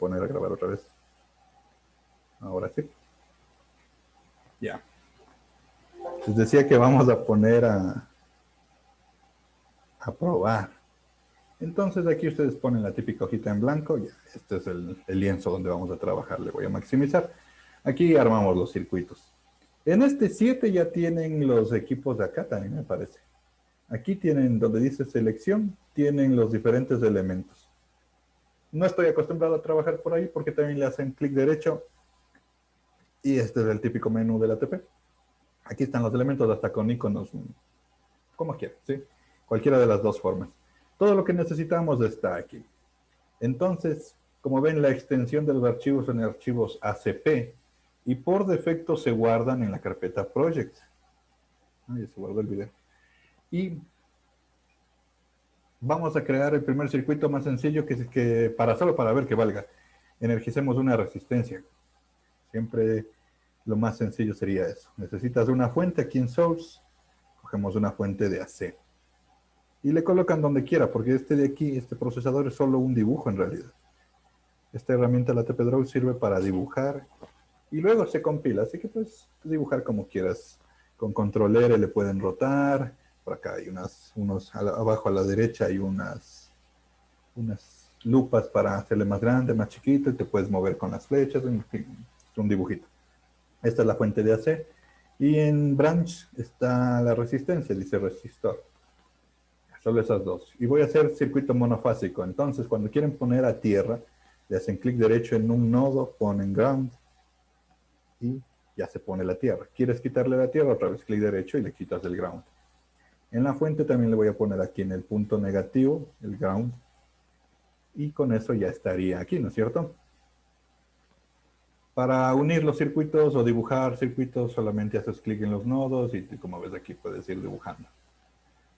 poner a grabar otra vez. Ahora sí. Ya. Les decía que vamos a poner a probar. Entonces aquí ustedes ponen la típica hojita en blanco. Ya, este es el lienzo donde vamos a trabajar. Le voy a maximizar. Aquí armamos los circuitos. En este 7 ya tienen los equipos de acá también, me parece. Aquí tienen, donde dice selección, tienen los diferentes elementos. No estoy acostumbrado a trabajar por ahí porque también le hacen clic derecho y este es el típico menú de la ATP. Aquí están los elementos hasta con iconos, como quieran, ¿sí? Cualquiera de las dos formas. Todo lo que necesitamos está aquí. Entonces, como ven, la extensión de los archivos son archivos ACP y por defecto se guardan en la carpeta Projects. Ya se guardó el video. Y vamos a crear el primer circuito más sencillo que solo para ver que valga. Energicemos una resistencia. Siempre lo más sencillo sería eso. Necesitas una fuente aquí en Source. Cogemos una fuente de AC. Y le colocan donde quiera, porque este de aquí, este procesador es solo un dibujo en realidad. Esta herramienta, la TP-Draw, sirve para dibujar y luego se compila. Así que pues dibujar como quieras. Con control R le pueden rotar. Por acá hay abajo a la derecha hay unas lupas para hacerle más grande, más chiquito, y te puedes mover con las flechas, en fin, es un dibujito. Esta es la fuente de AC. Y en branch está la resistencia, dice resistor. Solo esas dos. Y voy a hacer circuito monofásico. Entonces, cuando quieren poner a tierra, le hacen clic derecho en un nodo, ponen ground y ya se pone la tierra. ¿Quieres quitarle la tierra? Otra vez clic derecho y le quitas el ground. En la fuente también le voy a poner aquí en el punto negativo, el ground. Y con eso ya estaría aquí, ¿no es cierto? Para unir los circuitos o dibujar circuitos, solamente haces clic en los nodos y como ves aquí puedes ir dibujando.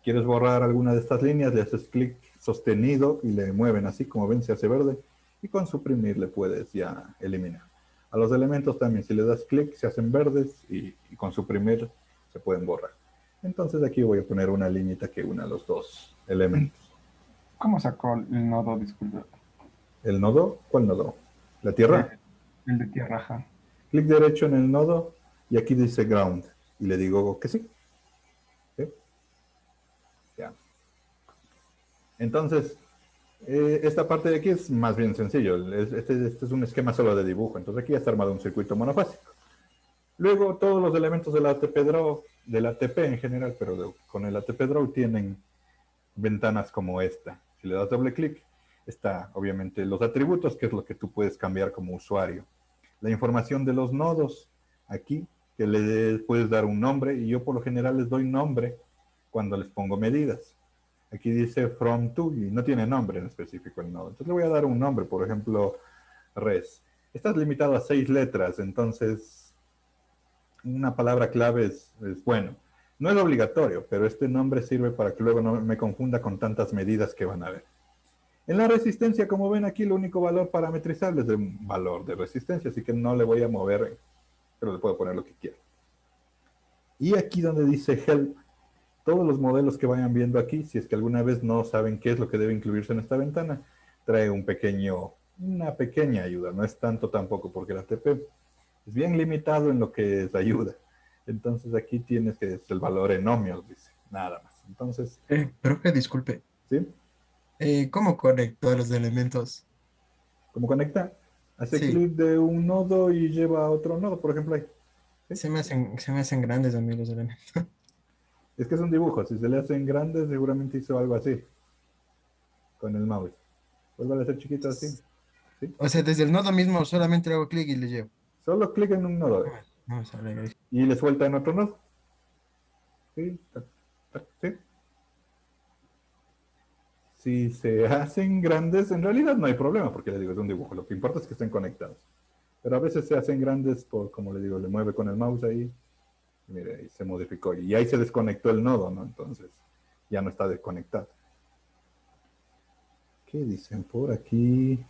¿Quieres borrar alguna de estas líneas? Le haces clic sostenido y le mueven así, como ven, se hace verde. Y con suprimir le puedes ya eliminar. A los elementos también, si le das clic, se hacen verdes y con suprimir se pueden borrar. Entonces aquí voy a poner una liñita que una los dos elementos. ¿Cómo sacó el nodo? Disculpe. ¿El nodo? ¿Cuál nodo? ¿La tierra? El de tierra, ajá. Clic derecho en el nodo y aquí dice ground. Y le digo que sí. ¿Sí? Ya. Entonces, esta parte de aquí es más bien sencillo. Este es un esquema solo de dibujo. Entonces aquí ya está armado un circuito monofásico. Luego todos los elementos de la ATP-Draw, de la ATP en general, pero con el ATP-Draw tienen ventanas como esta. Si le das doble clic, está obviamente los atributos, que es lo que tú puedes cambiar como usuario. La información de los nodos, aquí, que le puedes dar un nombre, y yo por lo general les doy nombre cuando les pongo medidas. Aquí dice from to, y no tiene nombre en específico el nodo. Entonces le voy a dar un nombre, por ejemplo, res. Estás limitado a 6 letras, entonces una palabra clave es bueno. No es obligatorio, pero este nombre sirve para que luego no me confunda con tantas medidas que van a ver. En la resistencia, como ven aquí, el único valor parametrizable es el valor de resistencia, así que no le voy a mover, pero le puedo poner lo que quiera. Y aquí donde dice help, todos los modelos que vayan viendo aquí, si es que alguna vez no saben qué es lo que debe incluirse en esta ventana, trae una pequeña ayuda. No es tanto tampoco, porque la TP es bien limitado en lo que es ayuda. Entonces aquí tienes que es el valor en ohmios, dice, nada más. Entonces, Profe, disculpe. ¿sí? ¿Cómo conecto a los elementos? ¿Cómo conecta? Hace Sí, clic de un nodo y lleva a otro nodo, por ejemplo ahí. ¿Sí? se me hacen grandes a mí los elementos. Es que es un dibujo, si se le hacen grandes seguramente hizo algo así, con el mouse. Vuelve a ser chiquito así, ¿sí? O sea, desde el nodo mismo solamente le hago clic y le llevo. Solo clic en un nodo No me sale ahí. y le suelta en otro nodo. ¿Sí? ¿Sí? Si se hacen grandes, en realidad no hay problema, porque le digo, es un dibujo. Lo que importa es que estén conectados. Pero a veces se hacen grandes por, como le digo, le mueve con el mouse ahí. Y mire, ahí se modificó. Y ahí se desconectó el nodo, ¿no? Entonces, ya no está desconectado. ¿Qué dicen por aquí?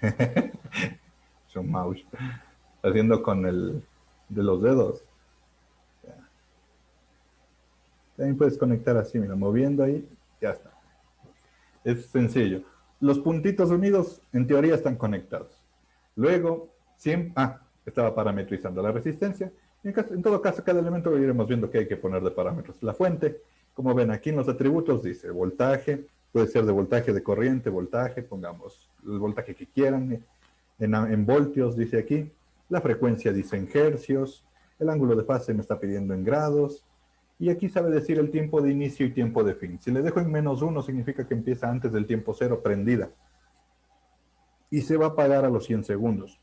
Es un mouse. Haciendo con el de los dedos. También puedes conectar así, mira, moviendo ahí, ya está. Es sencillo. Los puntitos unidos, en teoría, están conectados. Luego, estaba parametrizando la resistencia. En todo caso, cada elemento iremos viendo qué hay que poner de parámetros. La fuente, como ven aquí en los atributos, dice voltaje, puede ser de voltaje de corriente, voltaje, pongamos el voltaje que quieran, en voltios, dice aquí. La frecuencia dice en hercios, el ángulo de fase me está pidiendo en grados, y aquí sabe decir el tiempo de inicio y tiempo de fin. Si le dejo en -1, significa que empieza antes del tiempo cero prendida, y se va a apagar a los 100 segundos.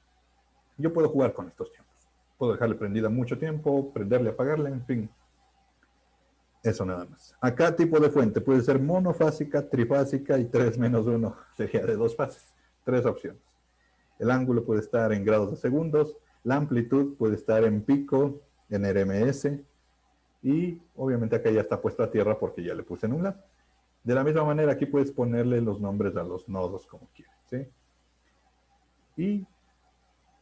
Yo puedo jugar con estos tiempos. Puedo dejarle prendida mucho tiempo, prenderle, apagarle, en fin. Eso nada más. Acá tipo de fuente puede ser monofásica, trifásica y 3-1 sería de 2 fases. 3 opciones. El ángulo puede estar en grados de segundos, la amplitud puede estar en pico, en RMS, y obviamente acá ya está puesto a tierra porque ya le puse en un lado. De la misma manera aquí puedes ponerle los nombres a los nodos como quieras, ¿sí? Y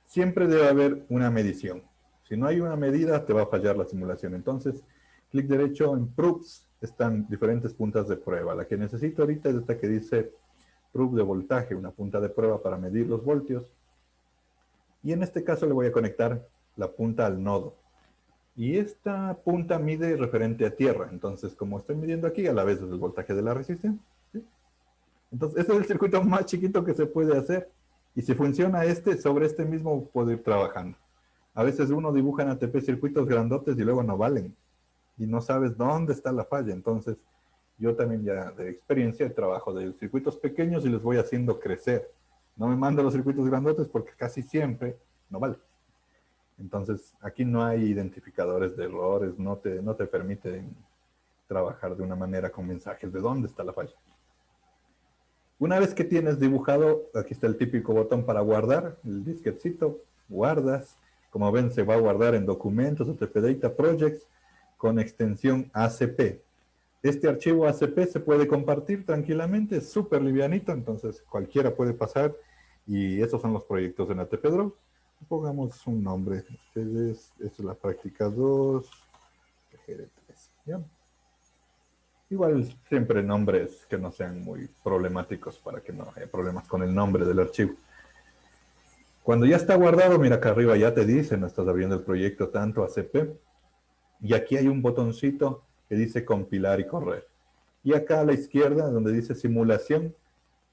siempre debe haber una medición. Si no hay una medida, te va a fallar la simulación. Entonces, clic derecho en Proofs, están diferentes puntas de prueba. La que necesito ahorita es esta que dice Proof de voltaje, una punta de prueba para medir los voltios. Y en este caso le voy a conectar la punta al nodo. Y esta punta mide referente a tierra. Entonces, como estoy midiendo aquí, a la vez es el voltaje de la resistencia, ¿sí? Entonces, este es el circuito más chiquito que se puede hacer. Y si funciona sobre este mismo puedo ir trabajando. A veces uno dibuja en ATP circuitos grandotes y luego no valen. Y no sabes dónde está la falla. Entonces, yo también ya de experiencia trabajo de circuitos pequeños y les voy haciendo crecer. No me mando los circuitos grandotes porque casi siempre no vale. Entonces, aquí no hay identificadores de errores, no te permiten trabajar de una manera con mensajes de dónde está la falla. Una vez que tienes dibujado, aquí está el típico botón para guardar, el disquetcito, guardas. Como ven, se va a guardar en documentos, ATP Data Projects, con extensión ACP. Este archivo ACP se puede compartir tranquilamente, es súper livianito, entonces cualquiera puede pasar, y esos son los proyectos en ATP Draw. Pongamos un nombre, esta es la práctica 2, GR3, ¿ya? Igual siempre nombres que no sean muy problemáticos para que no haya problemas con el nombre del archivo. Cuando ya está guardado, mira acá arriba ya te dice, no estás abriendo el proyecto tanto ACP. Y aquí hay un botoncito que dice compilar y correr. Y acá a la izquierda, donde dice simulación,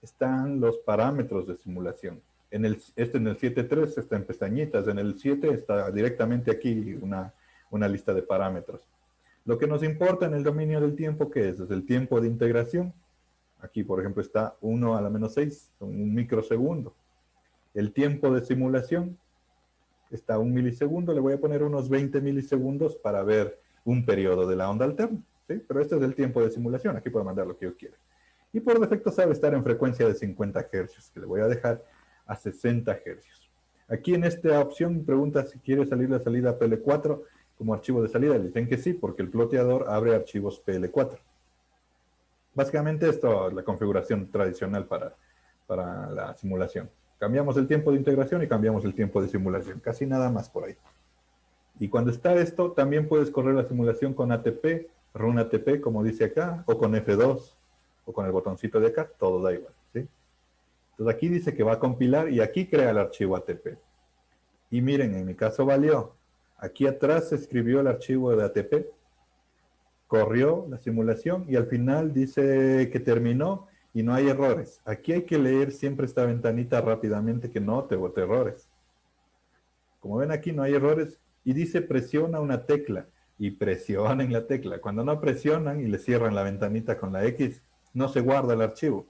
están los parámetros de simulación. En el 7.3 está en pestañitas, en el 7 está directamente aquí una lista de parámetros. Lo que nos importa en el dominio del tiempo, ¿qué es? Es el tiempo de integración. Aquí, por ejemplo, está 1 a la menos 6, un microsegundo. El tiempo de simulación está 1 milisegundo. Le voy a poner unos 20 milisegundos para ver un periodo de la onda alterna, ¿sí? Pero este es el tiempo de simulación. Aquí puedo mandar lo que yo quiera. Y por defecto sabe estar en frecuencia de 50 Hz, que le voy a dejar a 60 Hz. Aquí en esta opción pregunta si quiere salir la salida PL4 como archivo de salida. Le dicen que sí, porque el ploteador abre archivos PL4. Básicamente esto es la configuración tradicional para la simulación. Cambiamos el tiempo de integración y cambiamos el tiempo de simulación. Casi nada más por ahí. Y cuando está esto, también puedes correr la simulación con ATP, run ATP, como dice acá, o con F2, o con el botoncito de acá, todo da igual, ¿sí? Entonces aquí dice que va a compilar y aquí crea el archivo ATP. Y miren, en mi caso valió. Aquí atrás se escribió el archivo de ATP, corrió la simulación y al final dice que terminó y no hay errores. Aquí hay que leer siempre esta ventanita rápidamente que no te bote errores. Como ven aquí no hay errores y dice presiona una tecla y presionen la tecla. Cuando no presionan y le cierran la ventanita con la X, no se guarda el archivo.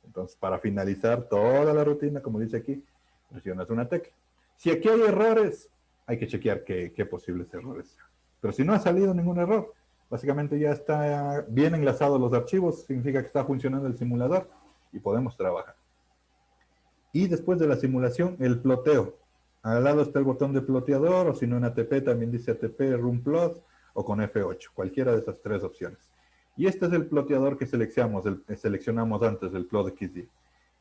Entonces, para finalizar toda la rutina, como dice aquí, presionas una tecla. Si aquí hay errores, hay que chequear qué posibles errores. Pero si no ha salido ningún error, básicamente ya está bien enlazados los archivos, significa que está funcionando el simulador y podemos trabajar. Y después de la simulación, el ploteo. Al lado está el botón de ploteador, o si no en ATP también dice ATP Run Plot, o con F8, cualquiera de esas tres opciones. Y este es el ploteador que seleccionamos antes, el plot XD.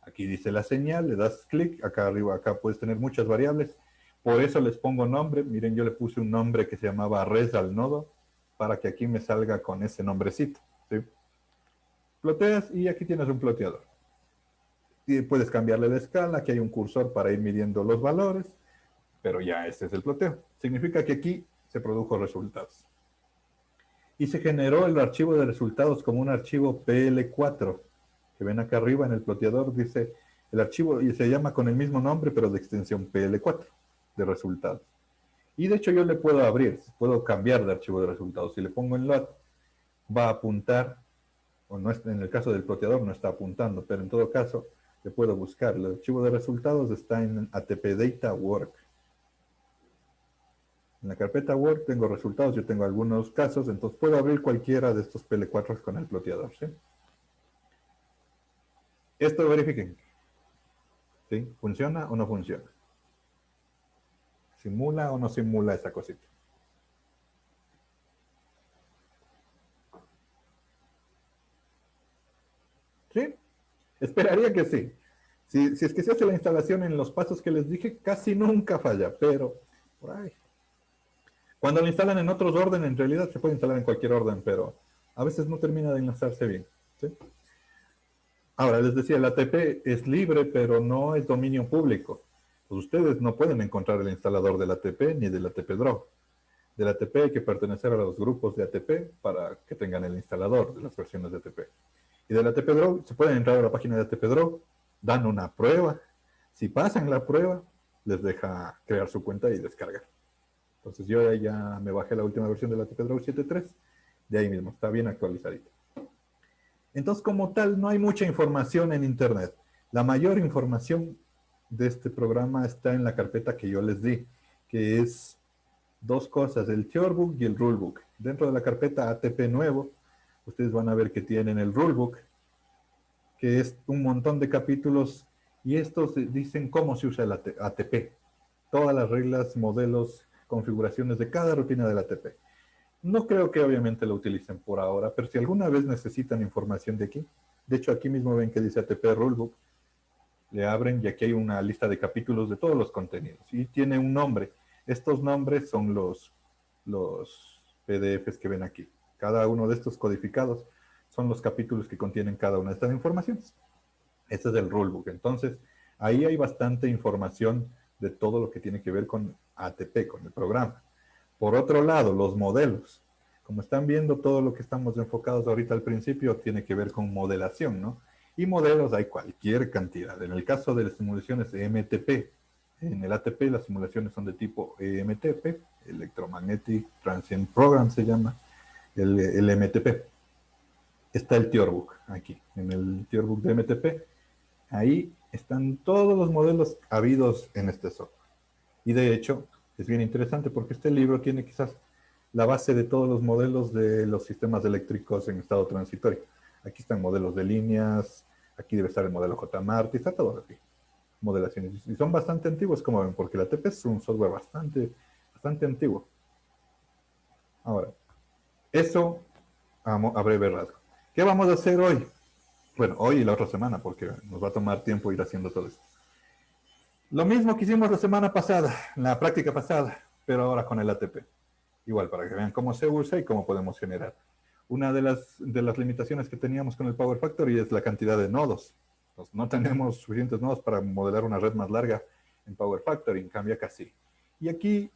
Aquí dice la señal, le das clic, acá arriba, acá puedes tener muchas variables. Por eso les pongo nombre. Miren, yo le puse un nombre que se llamaba res al nodo, para que aquí me salga con ese nombrecito, ¿sí? Ploteas y aquí tienes un ploteador. Y puedes cambiarle la escala, aquí hay un cursor para ir midiendo los valores, pero ya este es el ploteo. Significa que aquí se produjo resultados. Y se generó el archivo de resultados como un archivo PL4, que ven acá arriba en el ploteador, dice el archivo y se llama con el mismo nombre, pero de extensión PL4, de resultados. Y de hecho yo le puedo abrir, puedo cambiar de archivo de resultados. Si le pongo en LOT, va a apuntar, o no es, en el caso del ploteador no está apuntando, pero en todo caso le puedo buscar. El archivo de resultados está en ATP Data Work. En la carpeta Work tengo resultados, yo tengo algunos casos, entonces puedo abrir cualquiera de estos PL4 con el ploteador. ¿Sí? Esto verifiquen. ¿Sí? ¿Funciona o no funciona? ¿Simula o no simula esa cosita? ¿Sí? Esperaría que sí. Si es que se hace la instalación en los pasos que les dije, casi nunca falla, pero por ahí. Cuando lo instalan en otros órdenes, en realidad se puede instalar en cualquier orden, pero a veces no termina de enlazarse bien. ¿Sí? Ahora, les decía, el ATP es libre, pero no es dominio público. Pues ustedes no pueden encontrar el instalador del ATP ni del ATP Draw. Del ATP hay que pertenecer a los grupos de ATP para que tengan el instalador de las versiones de ATP. Y del ATP Draw se pueden entrar a la página de ATP Draw, dan una prueba. Si pasan la prueba, les deja crear su cuenta y descargar. Entonces yo ya me bajé la última versión del ATP Draw 7.3, de ahí mismo, está bien actualizadito. Entonces, como tal, no hay mucha información en Internet. La mayor información de este programa está en la carpeta que yo les di, que es dos cosas, el Theorbook y el Rulebook. Dentro de la carpeta ATP nuevo, ustedes van a ver que tienen el Rulebook, que es un montón de capítulos, y estos dicen cómo se usa el ATP. Todas las reglas, modelos, configuraciones de cada rutina del ATP. No creo que obviamente lo utilicen por ahora, pero si alguna vez necesitan información de aquí, de hecho aquí mismo ven que dice ATP Rulebook, le abren y aquí hay una lista de capítulos de todos los contenidos y tiene un nombre. Estos nombres son los PDFs que ven aquí. Cada uno de estos codificados son los capítulos que contienen cada una de estas informaciones. Este es el Rulebook. Entonces, ahí hay bastante información de todo lo que tiene que ver con ATP, con el programa. Por otro lado, los modelos. Como están viendo, todo lo que estamos enfocados ahorita al principio tiene que ver con modelación, ¿no? Y modelos hay cualquier cantidad. En el caso de las simulaciones EMTP, en el ATP las simulaciones son de tipo EMTP, Electromagnetic Transient Program se llama, el MTP. Está el Theorbook aquí, en el Theorbook de MTP. Ahí están todos los modelos habidos en este software. Y de hecho, es bien interesante porque este libro tiene quizás la base de todos los modelos de los sistemas eléctricos en estado transitorio. Aquí están modelos de líneas, aquí debe estar el modelo JMART, está todo aquí. Modelaciones. Y son bastante antiguos, como ven, porque la ATP es un software bastante antiguo. Ahora, eso a breve rasgo. ¿Qué vamos a hacer hoy? Bueno, hoy y la otra semana, porque nos va a tomar tiempo ir haciendo todo esto. Lo mismo que hicimos la semana pasada, la práctica pasada, pero ahora con el ATP. Igual, para que vean cómo se usa y cómo podemos generar. Una de las limitaciones que teníamos con el Power Factory es la cantidad de nodos. Entonces, no tenemos suficientes nodos para modelar una red más larga en Power Factory, en cambio acá sí. Y aquí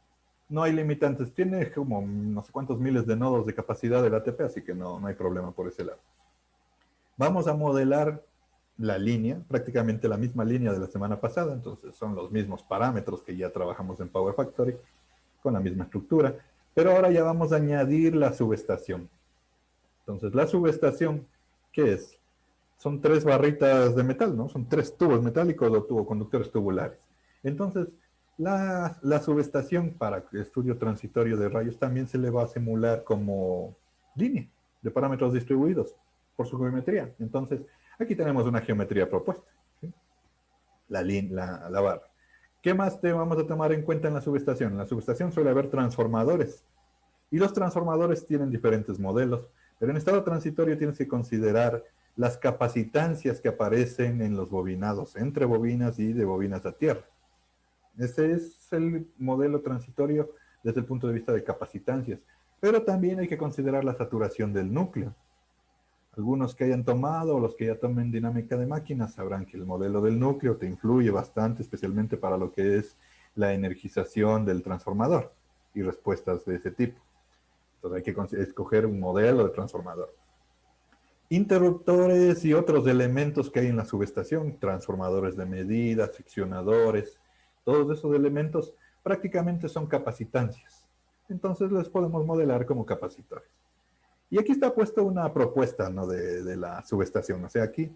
no hay limitantes, tiene como no sé cuántos miles de nodos de capacidad del ATP, así que no hay problema por ese lado. Vamos a modelar la línea, prácticamente la misma línea de la semana pasada, entonces son los mismos parámetros que ya trabajamos en Power Factory, con la misma estructura, pero ahora ya vamos a añadir la subestación. Entonces, la subestación, ¿qué es? Son 3 barritas de metal, ¿no? Son 3 tubos metálicos o tuboconductores tubulares. Entonces, la subestación para estudio transitorio de rayos también se le va a simular como línea de parámetros distribuidos por su geometría. Entonces, aquí tenemos una geometría propuesta, ¿sí? La barra. ¿Qué más te vamos a tomar en cuenta en la subestación? En la subestación suele haber transformadores. Y los transformadores tienen diferentes modelos, pero en estado transitorio tienes que considerar las capacitancias que aparecen en los bobinados, entre bobinas y de bobinas a tierra. Ese es el modelo transitorio desde el punto de vista de capacitancias, pero también hay que considerar la saturación del núcleo. Algunos que hayan tomado o los que ya tomen dinámica de máquinas sabrán que el modelo del núcleo te influye bastante, especialmente para lo que es la energización del transformador y respuestas de ese tipo. Entonces hay que escoger un modelo de transformador. Interruptores y otros elementos que hay en la subestación, transformadores de medida, seccionadores, todos esos elementos prácticamente son capacitancias. Entonces les podemos modelar como capacitores. Y aquí está puesto una propuesta, ¿no?, de la subestación. O sea, aquí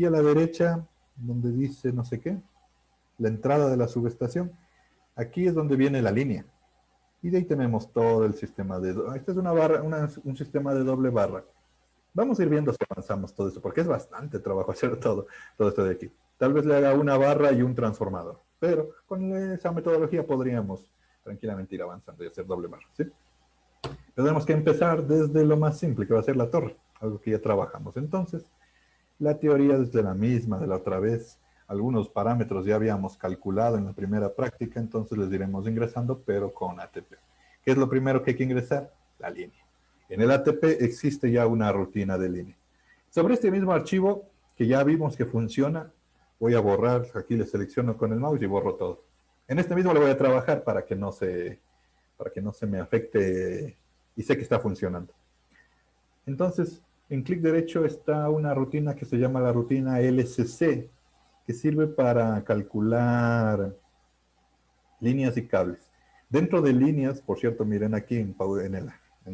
a la derecha, donde dice no sé qué, la entrada de la subestación, aquí es donde viene la línea. Y de ahí tenemos todo el sistema de... Esta es una barra, un sistema de doble barra. Vamos a ir viendo si avanzamos todo esto, porque es bastante trabajo hacer todo esto de aquí. Tal vez le haga una barra y un transformador, pero con esa metodología podríamos tranquilamente ir avanzando y hacer doble barra, ¿sí? Tenemos que empezar desde lo más simple, que va a ser la torre, algo que ya trabajamos. Entonces, la teoría es de la misma de la otra vez. Algunos parámetros ya habíamos calculado en la primera práctica, entonces les iremos ingresando, pero con ATP. ¿Qué es lo primero que hay que ingresar? La línea. En el ATP existe ya una rutina de línea. Sobre este mismo archivo, que ya vimos que funciona, voy a borrar, aquí le selecciono con el mouse y borro todo. En este mismo le voy a trabajar para que no se me afecte y sé que está funcionando. Entonces, en clic derecho está una rutina que se llama la rutina LCC, que sirve para calcular líneas y cables. Dentro de líneas, por cierto, miren aquí en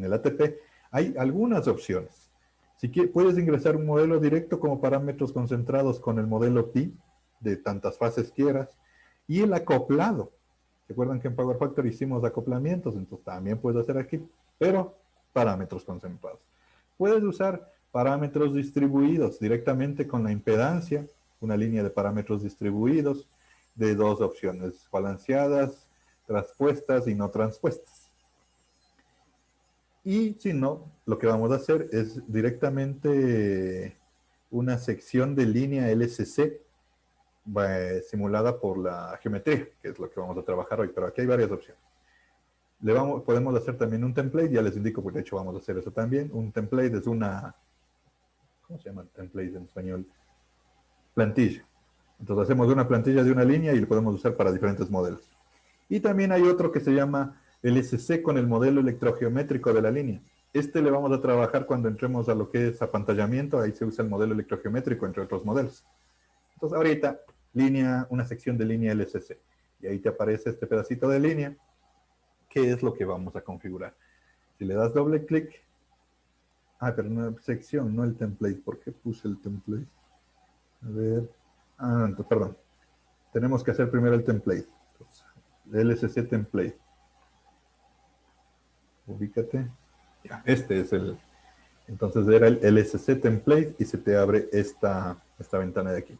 el ATP, hay algunas opciones. Si puedes ingresar un modelo directo como parámetros concentrados con el modelo pi, de tantas fases quieras, y el acoplado. Recuerdan que en Power Factory hicimos acoplamientos, entonces también puedes hacer aquí, pero parámetros concentrados. Puedes usar parámetros distribuidos directamente con la impedancia, una línea de parámetros distribuidos de dos opciones, balanceadas, transpuestas y no transpuestas. Y si no, lo que vamos a hacer es directamente una sección de línea LCC simulada por la geometría, que es lo que vamos a trabajar hoy, pero aquí hay varias opciones. Podemos hacer también un template, ya les indico, porque de hecho vamos a hacer eso también. Un template es una, ¿cómo se llama template en español? Plantilla. Entonces hacemos una plantilla de una línea y lo podemos usar para diferentes modelos. Y también hay otro que se llama LSC con el modelo electrogeométrico de la línea. Este le vamos a trabajar cuando entremos a lo que es apantallamiento, ahí se usa el modelo electrogeométrico entre otros modelos. Entonces ahorita, una sección de línea LSC. Y ahí te aparece este pedacito de línea, que es lo que vamos a configurar. Si le das doble clic, pero una sección, no el template. ¿Por qué puse el template? A ver, entonces, perdón. Tenemos que hacer primero el template. Entonces, LSC template. Ubícate. Ya, este es el... Entonces era el LSC template y se te abre esta ventana de aquí.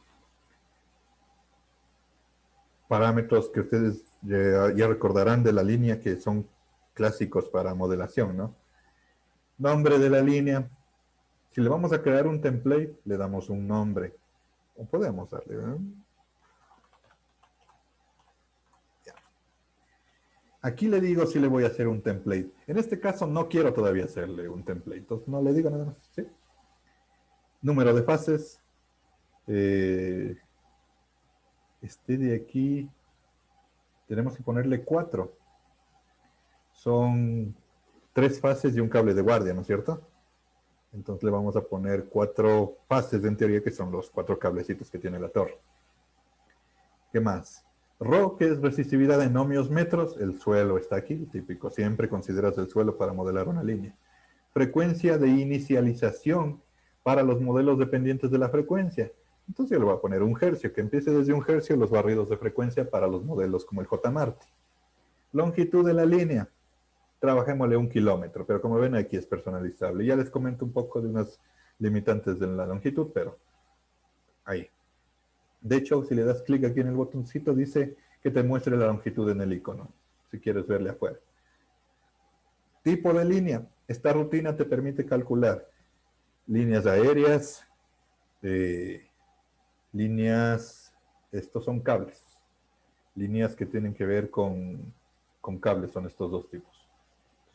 Parámetros que ustedes ya recordarán de la línea que son clásicos para modelación, ¿no? Nombre de la línea. Si le vamos a crear un template, le damos un nombre. O podemos darle, ¿no? Ya. Aquí le digo si le voy a hacer un template. En este caso no quiero todavía hacerle un template. Entonces no le digo nada más. ¿Sí? Número de fases. Este de aquí tenemos que ponerle 4. Son 3 fases y un cable de guardia, ¿no es cierto? Entonces le vamos a poner 4 fases en teoría, que son los 4 cablecitos que tiene la torre. ¿Qué más? Rho, que es resistividad en ohmios metros. El suelo está aquí, típico. Siempre consideras el suelo para modelar una línea. Frecuencia de inicialización para los modelos dependientes de la frecuencia. Entonces yo le voy a poner 1 hercio, que empiece desde 1 hercio los barridos de frecuencia para los modelos como el JMarty. Longitud de la línea. Trabajémosle 1 kilómetro, pero como ven aquí es personalizable. Ya les comento un poco de unas limitantes de la longitud, pero ahí. De hecho, si le das clic aquí en el botoncito, dice que te muestre la longitud en el icono, si quieres verle afuera. Tipo de línea. Esta rutina te permite calcular líneas aéreas, líneas, estos son cables. Líneas que tienen que ver con cables son estos dos tipos.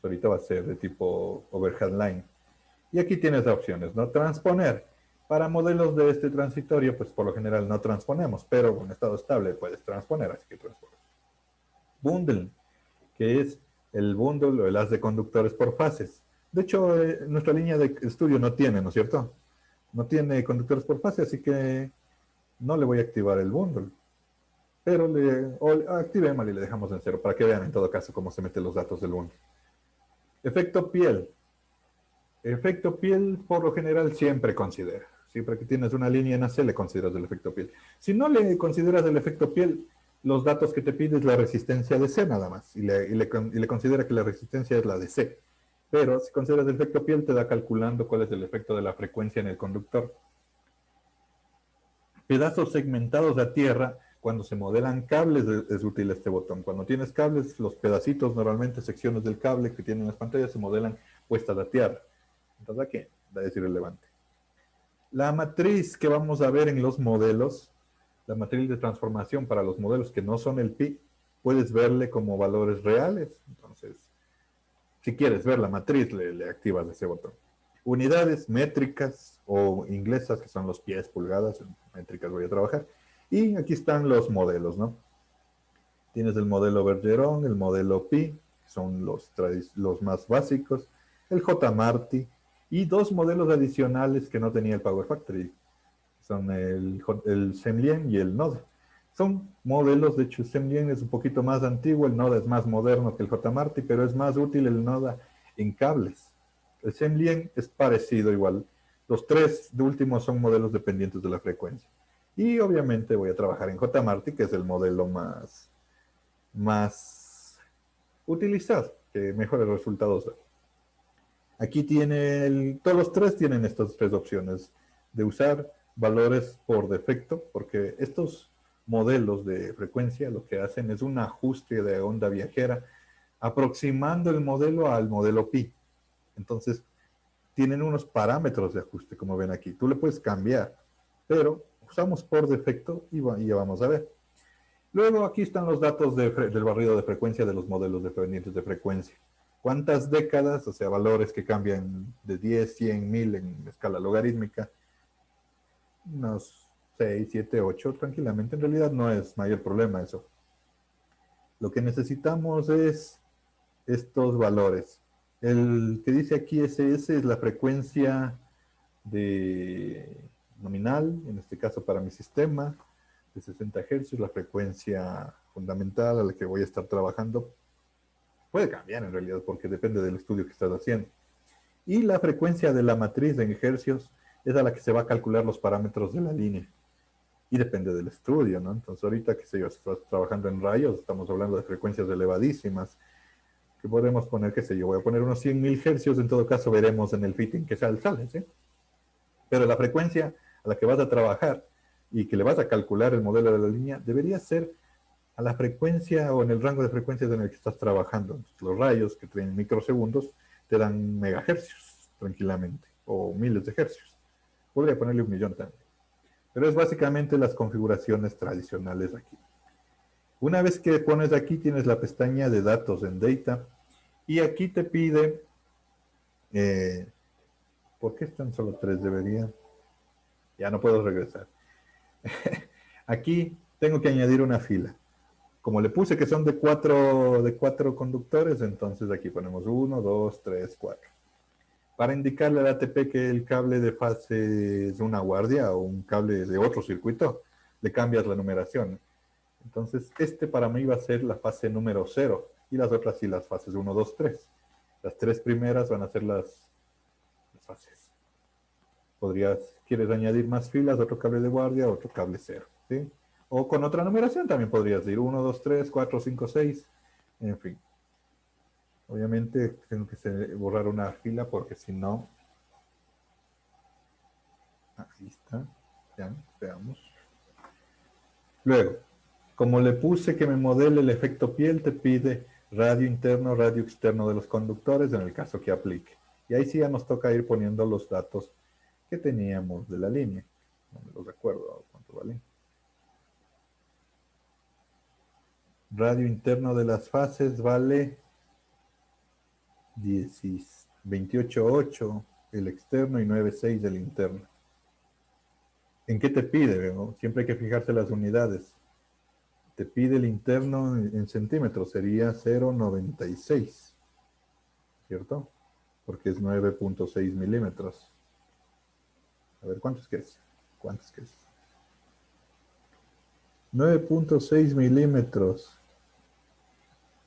Ahorita va a ser de tipo overhead line. Y aquí tienes opciones, ¿no? Transponer. Para modelos de este transitorio, pues por lo general no transponemos, pero en estado estable puedes transponer, así que transpones. Bundle, que es el bundle o el haz de conductores por fases. De hecho, nuestra línea de estudio no tiene, ¿no es cierto? No tiene conductores por fase, así que no le voy a activar el bundle. Pero activemos y le dejamos en cero para que vean en todo caso cómo se meten los datos del bundle. Efecto piel. Efecto piel, por lo general, siempre considera. Siempre que tienes una línea en AC, le consideras el efecto piel. Si no le consideras el efecto piel, los datos que te pide es la resistencia de C nada más. Y le considera que la resistencia es la de C. Pero si consideras el efecto piel, te da calculando cuál es el efecto de la frecuencia en el conductor. Pedazos segmentados a tierra. Cuando se modelan cables es útil este botón. Cuando tienes cables, los pedacitos, normalmente secciones del cable que tienen las pantallas, se modelan puestas a tierra. Entonces aquí va a decir relevante. La matriz que vamos a ver en los modelos, la matriz de transformación para los modelos que no son el pi, puedes verle como valores reales. Entonces, si quieres ver la matriz, le activas ese botón. Unidades métricas o inglesas, que son los pies, pulgadas, en métricas voy a trabajar. Y aquí están los modelos, ¿no? Tienes el modelo Bergeron, el modelo pi, que son los más básicos, el J-Marti, y dos modelos adicionales que no tenía el Power Factory. Son el Semlien y el Node. Son modelos, de hecho el Semlien es un poquito más antiguo, el Node es más moderno que el J-Marti, pero es más útil el Node en cables. El Semlien es parecido igual. Los tres de últimos son modelos dependientes de la frecuencia. Y obviamente voy a trabajar en J-Marti, que es el modelo más utilizado, que mejores resultados da. Aquí todos los tres tienen estas tres opciones de usar valores por defecto, porque estos modelos de frecuencia lo que hacen es un ajuste de onda viajera aproximando el modelo al modelo pi. Entonces, tienen unos parámetros de ajuste, como ven aquí. Tú le puedes cambiar, pero usamos por defecto y ya vamos a ver. Luego aquí están los datos del barrido de frecuencia de los modelos dependientes de frecuencia. ¿Cuántas décadas? O sea, valores que cambian de 10, 100, 1000 en escala logarítmica. Unos 6, 7, 8 tranquilamente. En realidad no es mayor problema eso. Lo que necesitamos es estos valores. El que dice aquí SS es la frecuencia nominal, en este caso para mi sistema, de 60 Hz, la frecuencia fundamental a la que voy a estar trabajando. Puede cambiar en realidad porque depende del estudio que estás haciendo. Y la frecuencia de la matriz en hercios es a la que se va a calcular los parámetros de la línea. Y depende del estudio, ¿no? Entonces ahorita, qué sé yo, si estás trabajando en rayos, estamos hablando de frecuencias elevadísimas, que podemos poner, qué sé yo, voy a poner unos 100.000 hercios, en todo caso veremos en el fitting que sale, ¿sí? Pero la frecuencia a la que vas a trabajar y que le vas a calcular el modelo de la línea debería ser a la frecuencia o en el rango de frecuencias en el que estás trabajando. Los rayos que tienen microsegundos te dan megahercios tranquilamente o miles de hercios. Podría ponerle 1.000.000 también. Pero es básicamente las configuraciones tradicionales aquí. Una vez que pones aquí tienes la pestaña de datos en Data y aquí te pide, ¿por qué están solo 3? Debería, ya no puedo regresar. Aquí tengo que añadir una fila. Como le puse que son de cuatro conductores, entonces aquí ponemos 1, 2, 3, 4. Para indicarle al ATP que el cable de fase es una guardia o un cable de otro circuito, le cambias la numeración. Entonces, este para mí va a ser la fase número 0 y las otras sí las fases 1, 2, 3. Las tres primeras van a ser las fases. ¿Quieres añadir más filas, otro cable de guardia, otro cable 0, ¿sí? O con otra numeración también podrías decir 1, 2, 3, 4, 5, 6, en fin. Obviamente tengo que borrar una fila porque si no... Ahí está. Ya, veamos. Luego, como le puse que me modele el efecto piel, te pide radio interno, radio externo de los conductores en el caso que aplique. Y ahí sí ya nos toca ir poniendo los datos que teníamos de la línea. No me los recuerdo cuánto vale. Radio interno de las fases vale 28.8. el externo y 9.6 el interno. ¿En qué te pide? ¿No? Siempre hay que fijarse las unidades. Te pide el interno en centímetros, sería 0.96, ¿cierto? Porque es 9.6 milímetros. A ver, ¿cuántos que es? ¿Cuántos que es? 9.6 milímetros.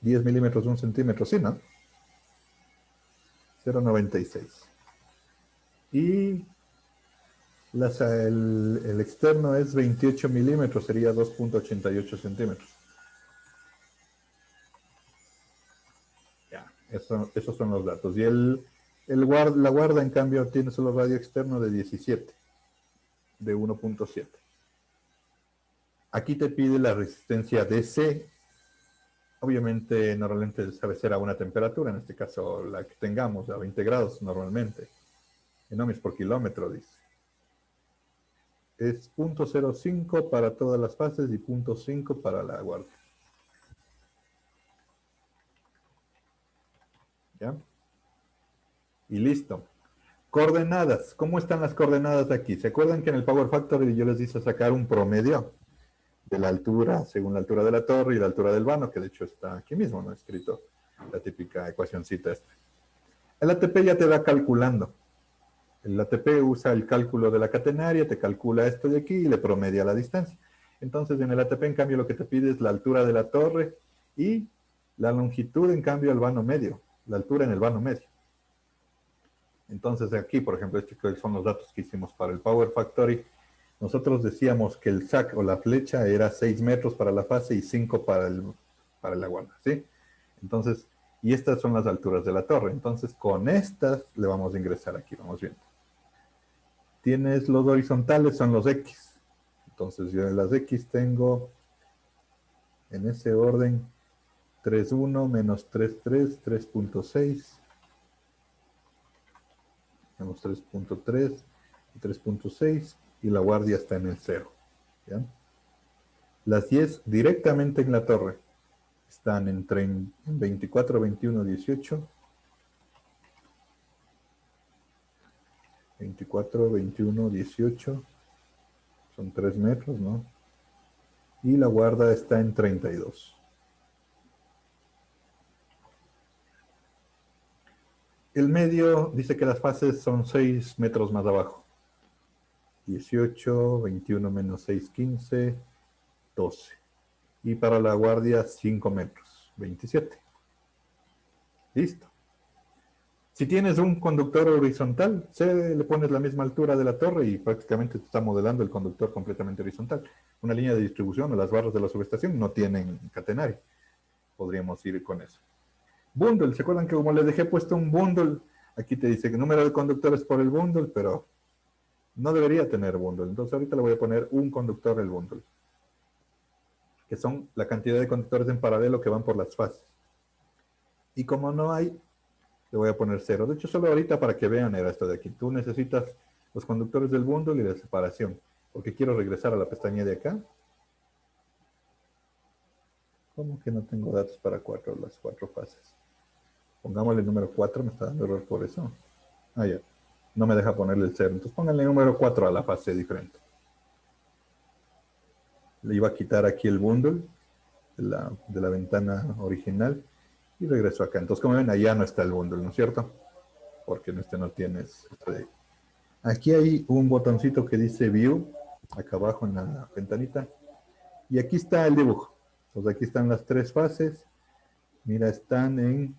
10 milímetros, 1 centímetro, sí, ¿no? 0.96. Y el externo es 28 milímetros, sería 2.88 centímetros. Ya, esos son los datos. Y la guarda, en cambio, tiene solo radio externo de 17, de 1.7. Aquí te pide la resistencia DC. Obviamente, normalmente sabe ser a una temperatura, en este caso la que tengamos, a 20 grados normalmente. En ohmios por kilómetro, dice. Es 0.05 para todas las fases y 0.5 para la guardia. ¿Ya? Y listo. Coordenadas. ¿Cómo están las coordenadas aquí? ¿Se acuerdan que en el Power Factory yo les hice sacar un promedio de la altura, según la altura de la torre y la altura del vano, que de hecho está aquí mismo, ¿no? Escrito la típica ecuacioncita esta. El ATP ya te va calculando. El ATP usa el cálculo de la catenaria, te calcula esto de aquí y le promedia la distancia. Entonces en el ATP, en cambio, lo que te pide es la altura de la torre y la longitud, en cambio, al vano medio. La altura en el vano medio. Entonces aquí, por ejemplo, estos son los datos que hicimos para el Power Factory. Nosotros decíamos que el SAC o la flecha era 6 metros para la fase y 5 para la guarda, ¿sí? Entonces, y estas son las alturas de la torre. Entonces, con estas le vamos a ingresar aquí, vamos viendo. Tienes los horizontales, son los X. Entonces, yo en las X tengo, en ese orden, 3.1 menos 3.3, 3.6. Tenemos 3.3 y 3.6 y la guardia está en el 0. ¿Ya? Las 10 directamente en la torre están en 24, 21, 18. 24, 21, 18. Son 3 metros, ¿no? Y la guarda está en 32. El medio dice que las fases son 6 metros más abajo. 18, 21 menos 6, 15, 12. Y para la guardia 5 metros, 27. Listo. Si tienes un conductor horizontal, le pones la misma altura de la torre y prácticamente te está modelando el conductor completamente horizontal. Una línea de distribución o las barras de la subestación no tienen catenario. Podríamos ir con eso. Bundle, ¿se acuerdan que como les dejé puesto un bundle? Aquí te dice que número de conductores por el bundle, pero no debería tener bundle. Entonces ahorita le voy a poner un conductor el bundle, que son la cantidad de conductores en paralelo que van por las fases. Y como no hay, le voy a poner 0. De hecho, solo ahorita para que vean era esto de aquí. Tú necesitas los conductores del bundle y la separación, porque quiero regresar a la pestaña de acá. ¿Cómo que no tengo datos para las 4 fases? Pongámosle el número 4, me está dando error por eso. Ah, ya. No me deja ponerle el 0. Entonces pónganle el número 4 a la fase diferente. Le iba a quitar aquí el bundle de la ventana original y regreso acá. Entonces, como ven, allá no está el bundle, ¿no es cierto? Porque en este no tienes. Aquí hay un botoncito que dice View, acá abajo en la ventanita. Y aquí está el dibujo. Entonces, aquí están las 3 fases. Mira, están en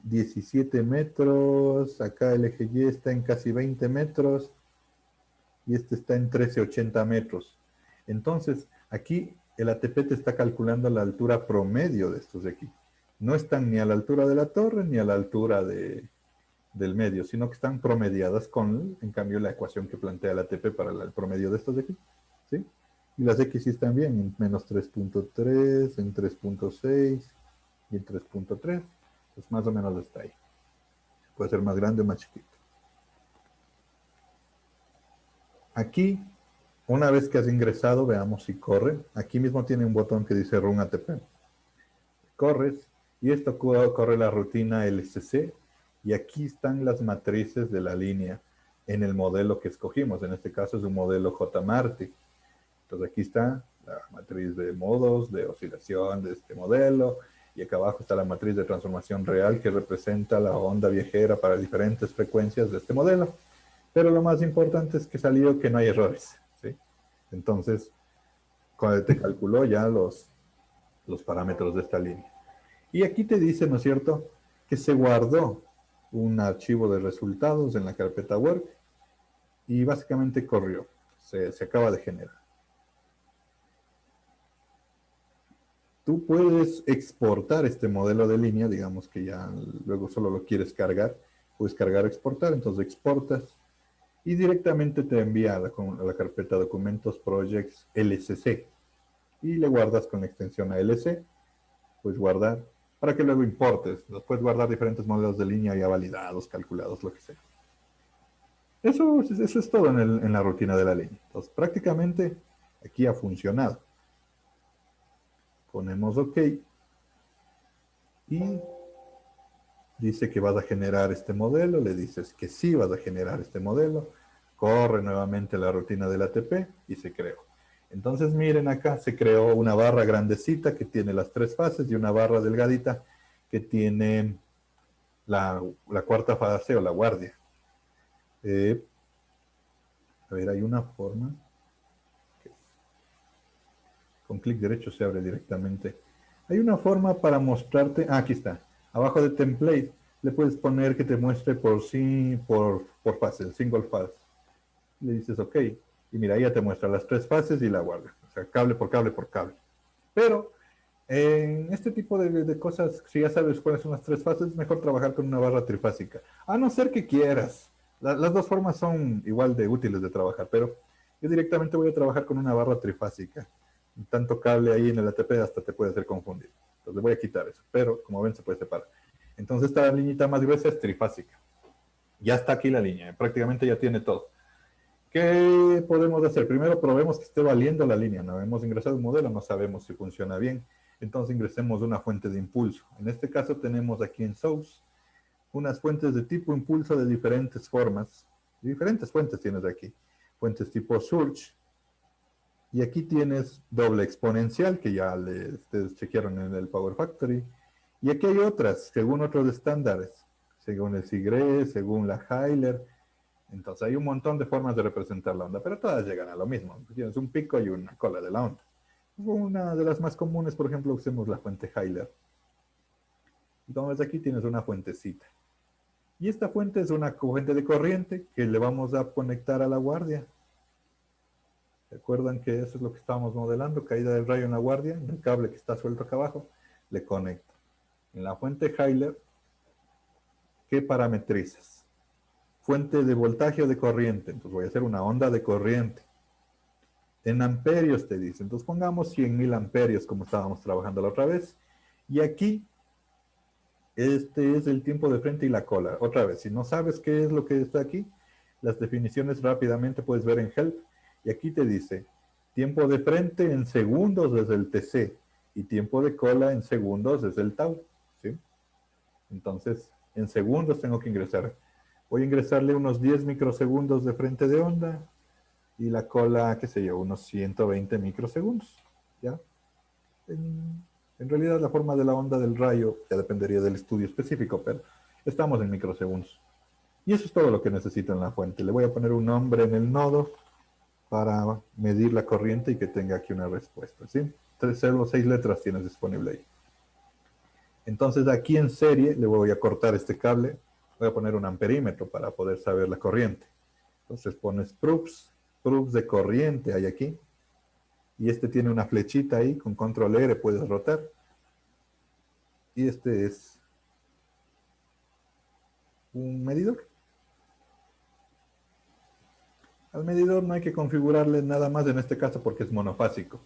17 metros. Acá el eje Y está en casi 20 metros. Y este está en 1380 metros. Entonces, aquí el ATP te está calculando la altura promedio de estos de aquí. No están ni a la altura de la torre ni a la altura del medio, sino que están promediadas con, en cambio, la ecuación que plantea el ATP para el promedio de estos de aquí. ¿Sí? Y las X sí están bien, en menos 3.3, en 3.6 y en 3.3. Pues más o menos está ahí. Puede ser más grande o más chiquito. Aquí, una vez que has ingresado, veamos si corre. Aquí mismo tiene un botón que dice Run ATP. Corres y esto corre la rutina LCC Y aquí están las matrices de la línea en el modelo que escogimos. En este caso es un modelo J-Marti. Entonces aquí está la matriz de modos, de oscilación de este modelo. Y acá abajo está la matriz de transformación real que representa la onda viajera para diferentes frecuencias de este modelo. Pero lo más importante es que salió que no hay errores, ¿sí? Entonces, cuando te calculó ya los parámetros de esta línea. Y aquí te dice, ¿no es cierto?, que se guardó un archivo de resultados en la carpeta work y básicamente corrió. Se acaba de generar. Tú puedes exportar este modelo de línea, digamos que ya luego solo lo quieres cargar, puedes cargar o exportar, entonces exportas y directamente te envía a la carpeta documentos projects LCC y le guardas con la extensión ALC, puedes guardar para que luego importes, puedes guardar diferentes modelos de línea ya validados, calculados, lo que sea. Eso es todo en la rutina de la línea. Entonces prácticamente aquí ha funcionado. Ponemos OK y dice que vas a generar este modelo, le dices que sí vas a generar este modelo, corre nuevamente la rutina del ATP y se creó. Entonces miren acá, se creó una barra grandecita que tiene las 3 fases y una barra delgadita que tiene la cuarta fase o la guardia. A ver, hay una forma. Con clic derecho se abre directamente. Hay una forma para mostrarte. Ah, aquí está. Abajo de template le puedes poner que te muestre por sí, por fase, single phase. Le dices OK. Y mira, ya te muestra las 3 fases y la guardia. O sea, cable por cable por cable. Pero en este tipo de cosas, si ya sabes cuáles son las 3 fases, es mejor trabajar con una barra trifásica. A no ser que quieras. Las dos formas son igual de útiles de trabajar, pero yo directamente voy a trabajar con una barra trifásica. Tanto cable ahí en el ATP hasta te puede hacer confundir. Entonces voy a quitar eso, pero como ven se puede separar. Entonces esta liñita más gruesa es trifásica. Ya está aquí la línea, prácticamente ya tiene todo. ¿Qué podemos hacer? Primero probemos que esté valiendo la línea. No hemos ingresado un modelo, no sabemos si funciona bien. Entonces ingresemos una fuente de impulso. En este caso tenemos aquí en Source unas fuentes de tipo impulso de diferentes formas. Diferentes fuentes tienes aquí. Fuentes tipo Surge. Y aquí tienes doble exponencial, que ya ustedes chequearon en el Power Factory. Y aquí hay otras, según otros estándares. Según el Sigre, según la Heiler. Entonces hay un montón de formas de representar la onda, pero todas llegan a lo mismo. Tienes un pico y una cola de la onda. Una de las más comunes, por ejemplo, usemos la fuente Heiler. Y como ves aquí tienes una fuentecita. Y esta fuente es una fuente de corriente que le vamos a conectar a la guardia. ¿Recuerdan que eso es lo que estábamos modelando? Caída del rayo en la guardia, en el cable que está suelto acá abajo, le conecto. En la fuente Heiler, ¿qué parametrizas? Fuente de voltaje o de corriente. Entonces voy a hacer una onda de corriente. En amperios te dice. Entonces pongamos 100.000 amperios como estábamos trabajando la otra vez. Y aquí, este es el tiempo de frente y la cola. Otra vez, si no sabes qué es lo que está aquí, las definiciones rápidamente puedes ver en Help. Y aquí te dice, tiempo de frente en segundos desde el TC y tiempo de cola en segundos desde el tau, ¿sí? Entonces, en segundos tengo que ingresar. Voy a ingresarle unos 10 microsegundos de frente de onda y la cola, qué sé yo, unos 120 microsegundos, ¿ya? En realidad la forma de la onda del rayo ya dependería del estudio específico, pero estamos en microsegundos. Y eso es todo lo que necesito en la fuente. Le voy a poner un nombre en el nodo para medir la corriente y que tenga aquí una respuesta, ¿sí? 6 letras tienes disponible ahí. Entonces aquí en serie le voy a cortar este cable, voy a poner un amperímetro para poder saber la corriente. Entonces pones proofs de corriente hay aquí, y este tiene una flechita ahí, con control R puedes rotar, y este es un medidor. Al medidor no hay que configurarle nada más en este caso porque es monofásico.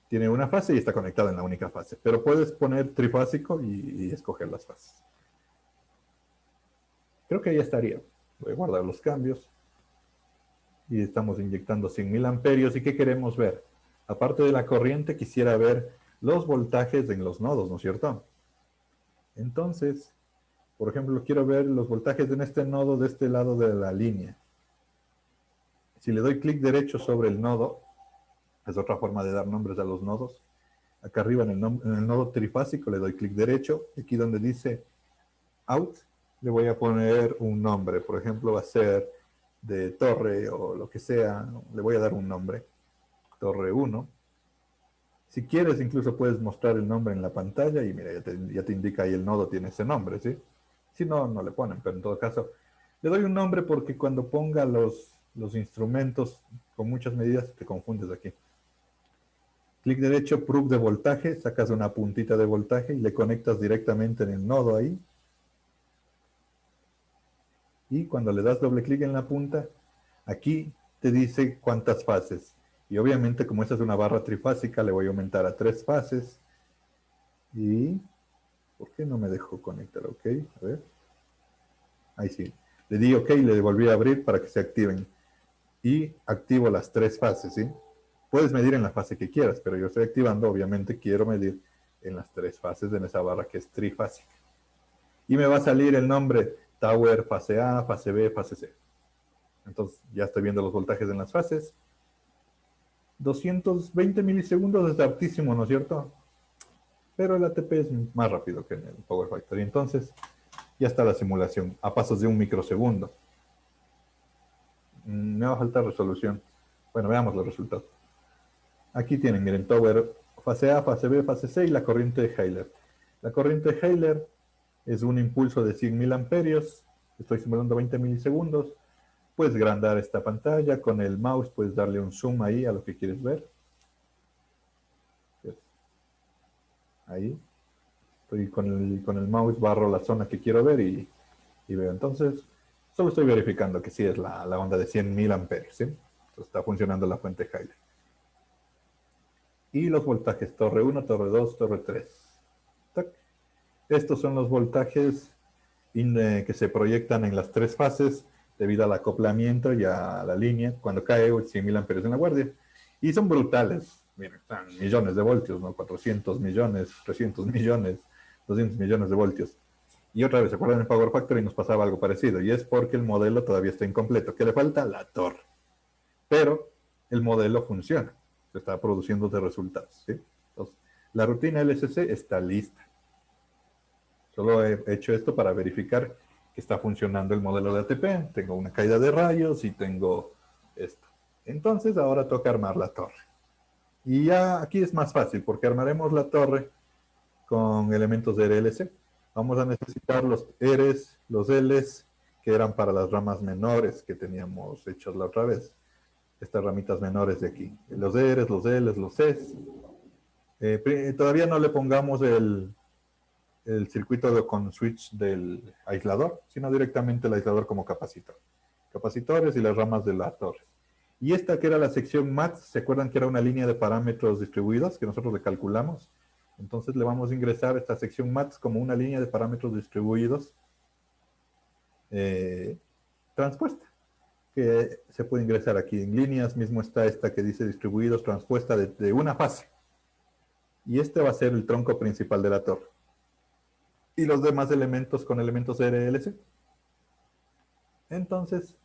Tiene una fase y está conectado en la única fase. Pero puedes poner trifásico y escoger las fases. Creo que ya estaría. Voy a guardar los cambios. Y estamos inyectando 100.000 amperios. ¿Y qué queremos ver? Aparte de la corriente, quisiera ver los voltajes en los nodos, ¿no es cierto? Entonces, Por ejemplo, quiero ver los voltajes en este nodo de este lado de la línea. Si le doy clic derecho sobre el nodo, es otra forma de dar nombres a los nodos. Acá arriba en el nodo trifásico le doy clic derecho. Aquí donde dice out, le voy a poner un nombre. Por ejemplo, va a ser de torre o lo que sea. Le voy a dar un nombre. Torre 1. Si quieres, incluso puedes mostrar el nombre en la pantalla y mira, ya te indica ahí el nodo tiene ese nombre, ¿sí? Si no, no le ponen, pero en todo caso, le doy un nombre porque cuando ponga los instrumentos con muchas medidas te confundes aquí. Clic derecho, proof de voltaje, sacas una puntita de voltaje y le conectas directamente en el nodo ahí. Y cuando le das doble clic en la punta, aquí te dice cuántas fases. Y obviamente, como esta es una barra trifásica, le voy a aumentar a 3 fases. Y... ¿por qué no me dejó conectar? Ok, a ver. Ahí sí. Le di ok y le volví a abrir para que se activen. Y activo las 3 fases, ¿sí? Puedes medir en la fase que quieras, pero yo estoy activando, obviamente quiero medir en las 3 fases de esa barra que es trifásica. Y me va a salir el nombre Tower fase A, fase B, fase C. Entonces ya estoy viendo los voltajes en las fases. 220 milisegundos es hartísimo, ¿no es cierto? Pero el ATP es más rápido que en el Power Factory. Entonces ya está la simulación a pasos de 1 microsegundo. Me va a faltar resolución. Bueno, veamos los resultados. Aquí tienen, miren, Tower fase A, fase B, fase C y la corriente de Euler. La corriente de Euler es un impulso de 100 mil amperios. Estoy simulando 20 milisegundos. Puedes agrandar esta pantalla con el mouse, puedes darle un zoom ahí a lo que quieres ver. Ahí. Estoy con el mouse, barro la zona que quiero ver y veo. Entonces, solo estoy verificando que sí es la onda de 100 mil amperios, ¿sí? Entonces está funcionando la fuente Euler. Y los voltajes, torre 1, torre 2, torre 3. ¡Tac! Estos son los voltajes que se proyectan en las 3 fases debido al acoplamiento y a la línea cuando cae 100 mil amperios en la guardia. Y son brutales. Miren, están millones de voltios, ¿no? 400 millones, 300 millones, 200 millones de voltios. Y otra vez, ¿se acuerdan en Power Factory nos pasaba algo parecido? Y es porque el modelo todavía está incompleto. ¿Qué le falta? La torre. Pero el modelo funciona. Se está produciendo de resultados, ¿sí? Entonces, la rutina LSC está lista. Solo he hecho esto para verificar que está funcionando el modelo de ATP. Tengo una caída de rayos y tengo esto. Entonces, ahora toca armar la torre. Y ya aquí es más fácil porque armaremos la torre con elementos de RLC. Vamos a necesitar los Rs, los Ls, que eran para las ramas menores que teníamos hechas la otra vez. Estas ramitas menores de aquí. Los Rs, los Ls, los Cs. Todavía no le pongamos el circuito con switch del aislador, sino directamente el aislador como capacitor. Capacitores y las ramas de las torres. Y esta que era la sección MATS, ¿se acuerdan que era una línea de parámetros distribuidos que nosotros le calculamos? Entonces le vamos a ingresar esta sección MATS como una línea de parámetros distribuidos transpuesta, que se puede ingresar aquí en líneas. Mismo está esta que dice distribuidos transpuesta de una fase. Y este va a ser el tronco principal de la torre. Y los demás elementos con elementos RLC. Entonces,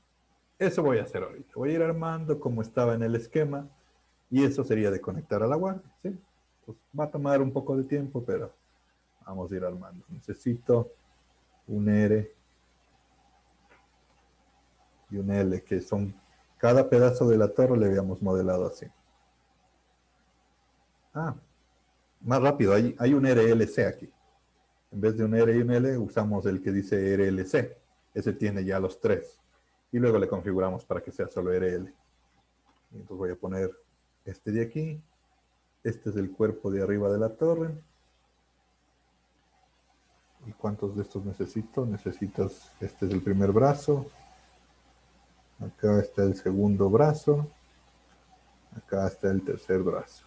eso voy a hacer ahorita. Voy a ir armando como estaba en el esquema. Y eso sería de conectar a la guardia, ¿sí? Pues va a tomar un poco de tiempo, pero vamos a ir armando. Necesito un R y un L, que son cada pedazo de la torre le habíamos modelado así. Ah, más rápido, hay un RLC aquí. En vez de un R y un L, usamos el que dice RLC. Ese tiene ya los 3. Y luego le configuramos para que sea solo RL. Entonces voy a poner este de aquí. Este es el cuerpo de arriba de la torre. ¿Y cuántos de estos necesito? Necesitas, este es el primer brazo. Acá está el segundo brazo. Acá está el tercer brazo.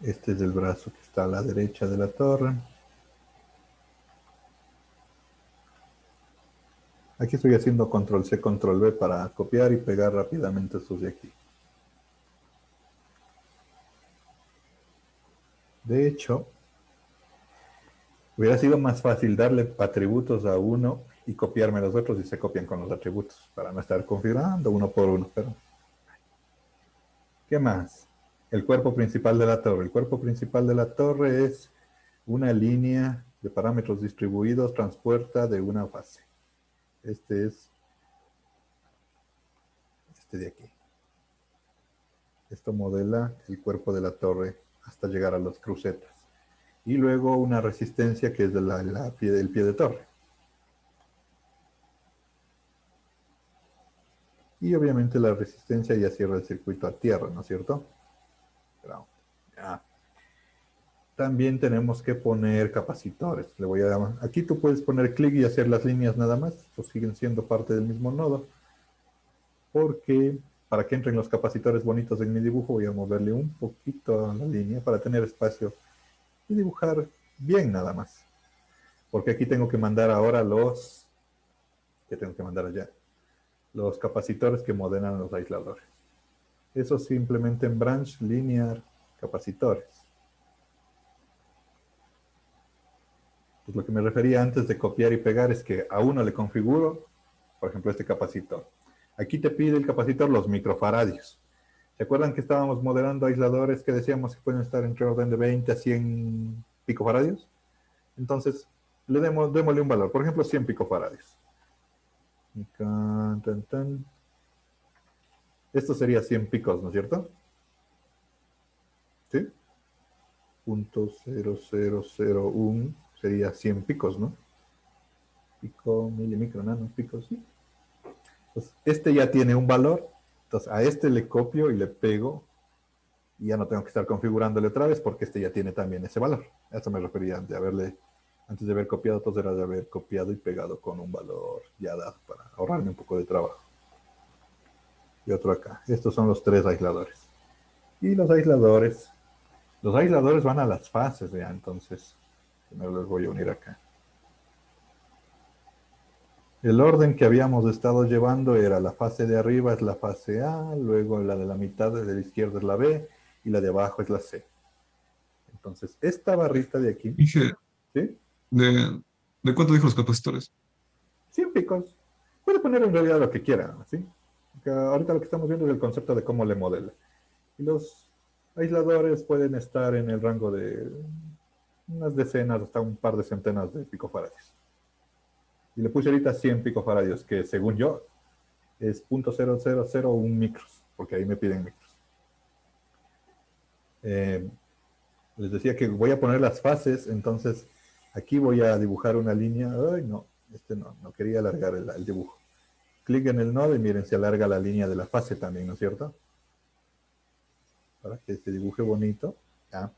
Este es el brazo que está a la derecha de la torre. Aquí estoy haciendo control C, control V para copiar y pegar rápidamente estos de aquí. De hecho, hubiera sido más fácil darle atributos a uno y copiarme los otros y se copian con los atributos para no estar configurando uno por uno. Pero, ¿qué más? El cuerpo principal de la torre. El cuerpo principal de la torre es una línea de parámetros distribuidos transpuesta de una fase. Este es este de aquí. Esto modela el cuerpo de la torre hasta llegar a las crucetas. Y luego una resistencia que es del pie de torre. Y obviamente la resistencia ya cierra el circuito a tierra, ¿no es cierto? Pero, ya. También tenemos que poner capacitores. Aquí tú puedes poner clic y hacer las líneas nada más. Estos siguen siendo parte del mismo nodo. Porque para que entren los capacitores bonitos en mi dibujo voy a moverle un poquito a la línea para tener espacio y dibujar bien nada más. Porque aquí tengo que mandar ahora los... ¿Qué tengo que mandar allá? Los capacitores que modelan los aisladores. Eso simplemente en branch linear capacitores. Pues lo que me refería antes de copiar y pegar es que a uno le configuro, por ejemplo, este capacitor. Aquí te pide el capacitor los microfaradios. ¿Se acuerdan que estábamos modelando aisladores que decíamos que pueden estar entre orden de 20 a 100 picofaradios? Entonces, démosle un valor. Por ejemplo, 100 picofaradios. Esto sería 100 picos, ¿no es cierto? ¿Sí? 0.0001 sería 100 picos, ¿no? Pico, milimicro, nano, picos, ¿sí? Entonces, este ya tiene un valor. Entonces, a este le copio y le pego. Y ya no tengo que estar configurándole otra vez porque este ya tiene también ese valor. A eso me refería antes de haber copiado, entonces era de haber copiado y pegado con un valor ya dado para ahorrarme un poco de trabajo. Y otro acá. Estos son los 3 aisladores. Y los aisladores van a las fases ya, entonces primero los voy a unir acá. El orden que habíamos estado llevando era la fase de arriba es la fase A, luego la de la mitad de la izquierda es la B y la de abajo es la C. Entonces, esta barrita de aquí, Dije, ¿sí? ¿de cuánto dijo los capacitores? 100 picos. Puede poner en realidad lo que quiera, ¿sí? Porque ahorita lo que estamos viendo es el concepto de cómo le modela. Y los aisladores pueden estar en el rango de unas decenas hasta un par de centenas de picofaradios. Y le puse ahorita 100 picofaradios, que según yo es 0.0001 micros, porque ahí me piden micros. Les decía que voy a poner las fases, entonces aquí voy a dibujar una línea. Ay, no, no quería alargar el dibujo. Clic en el nodo y miren, se alarga la línea de la fase también, ¿no es cierto? Para que se dibuje bonito. ¿Ya?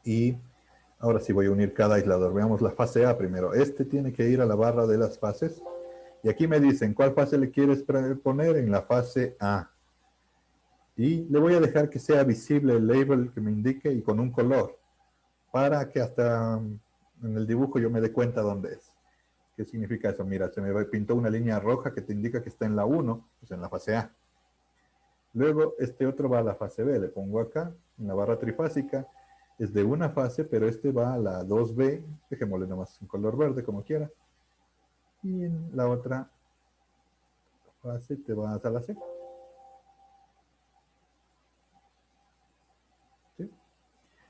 Y ahora sí voy a unir cada aislador. Veamos la fase A primero. Este tiene que ir a la barra de las fases. Y aquí me dicen, ¿cuál fase le quieres poner? En la fase A. Y le voy a dejar que sea visible el label que me indique y con un color. Para que hasta en el dibujo yo me dé cuenta dónde es. ¿Qué significa eso? Mira, se me pintó una línea roja que te indica que está en la 1, pues en la fase A. Luego este otro va a la fase B. Le pongo acá, en la barra trifásica. Es de una fase, pero este va a la 2B. Dejémosle nomás en color verde, como quiera. Y en la otra fase te vas a la C. ¿Sí?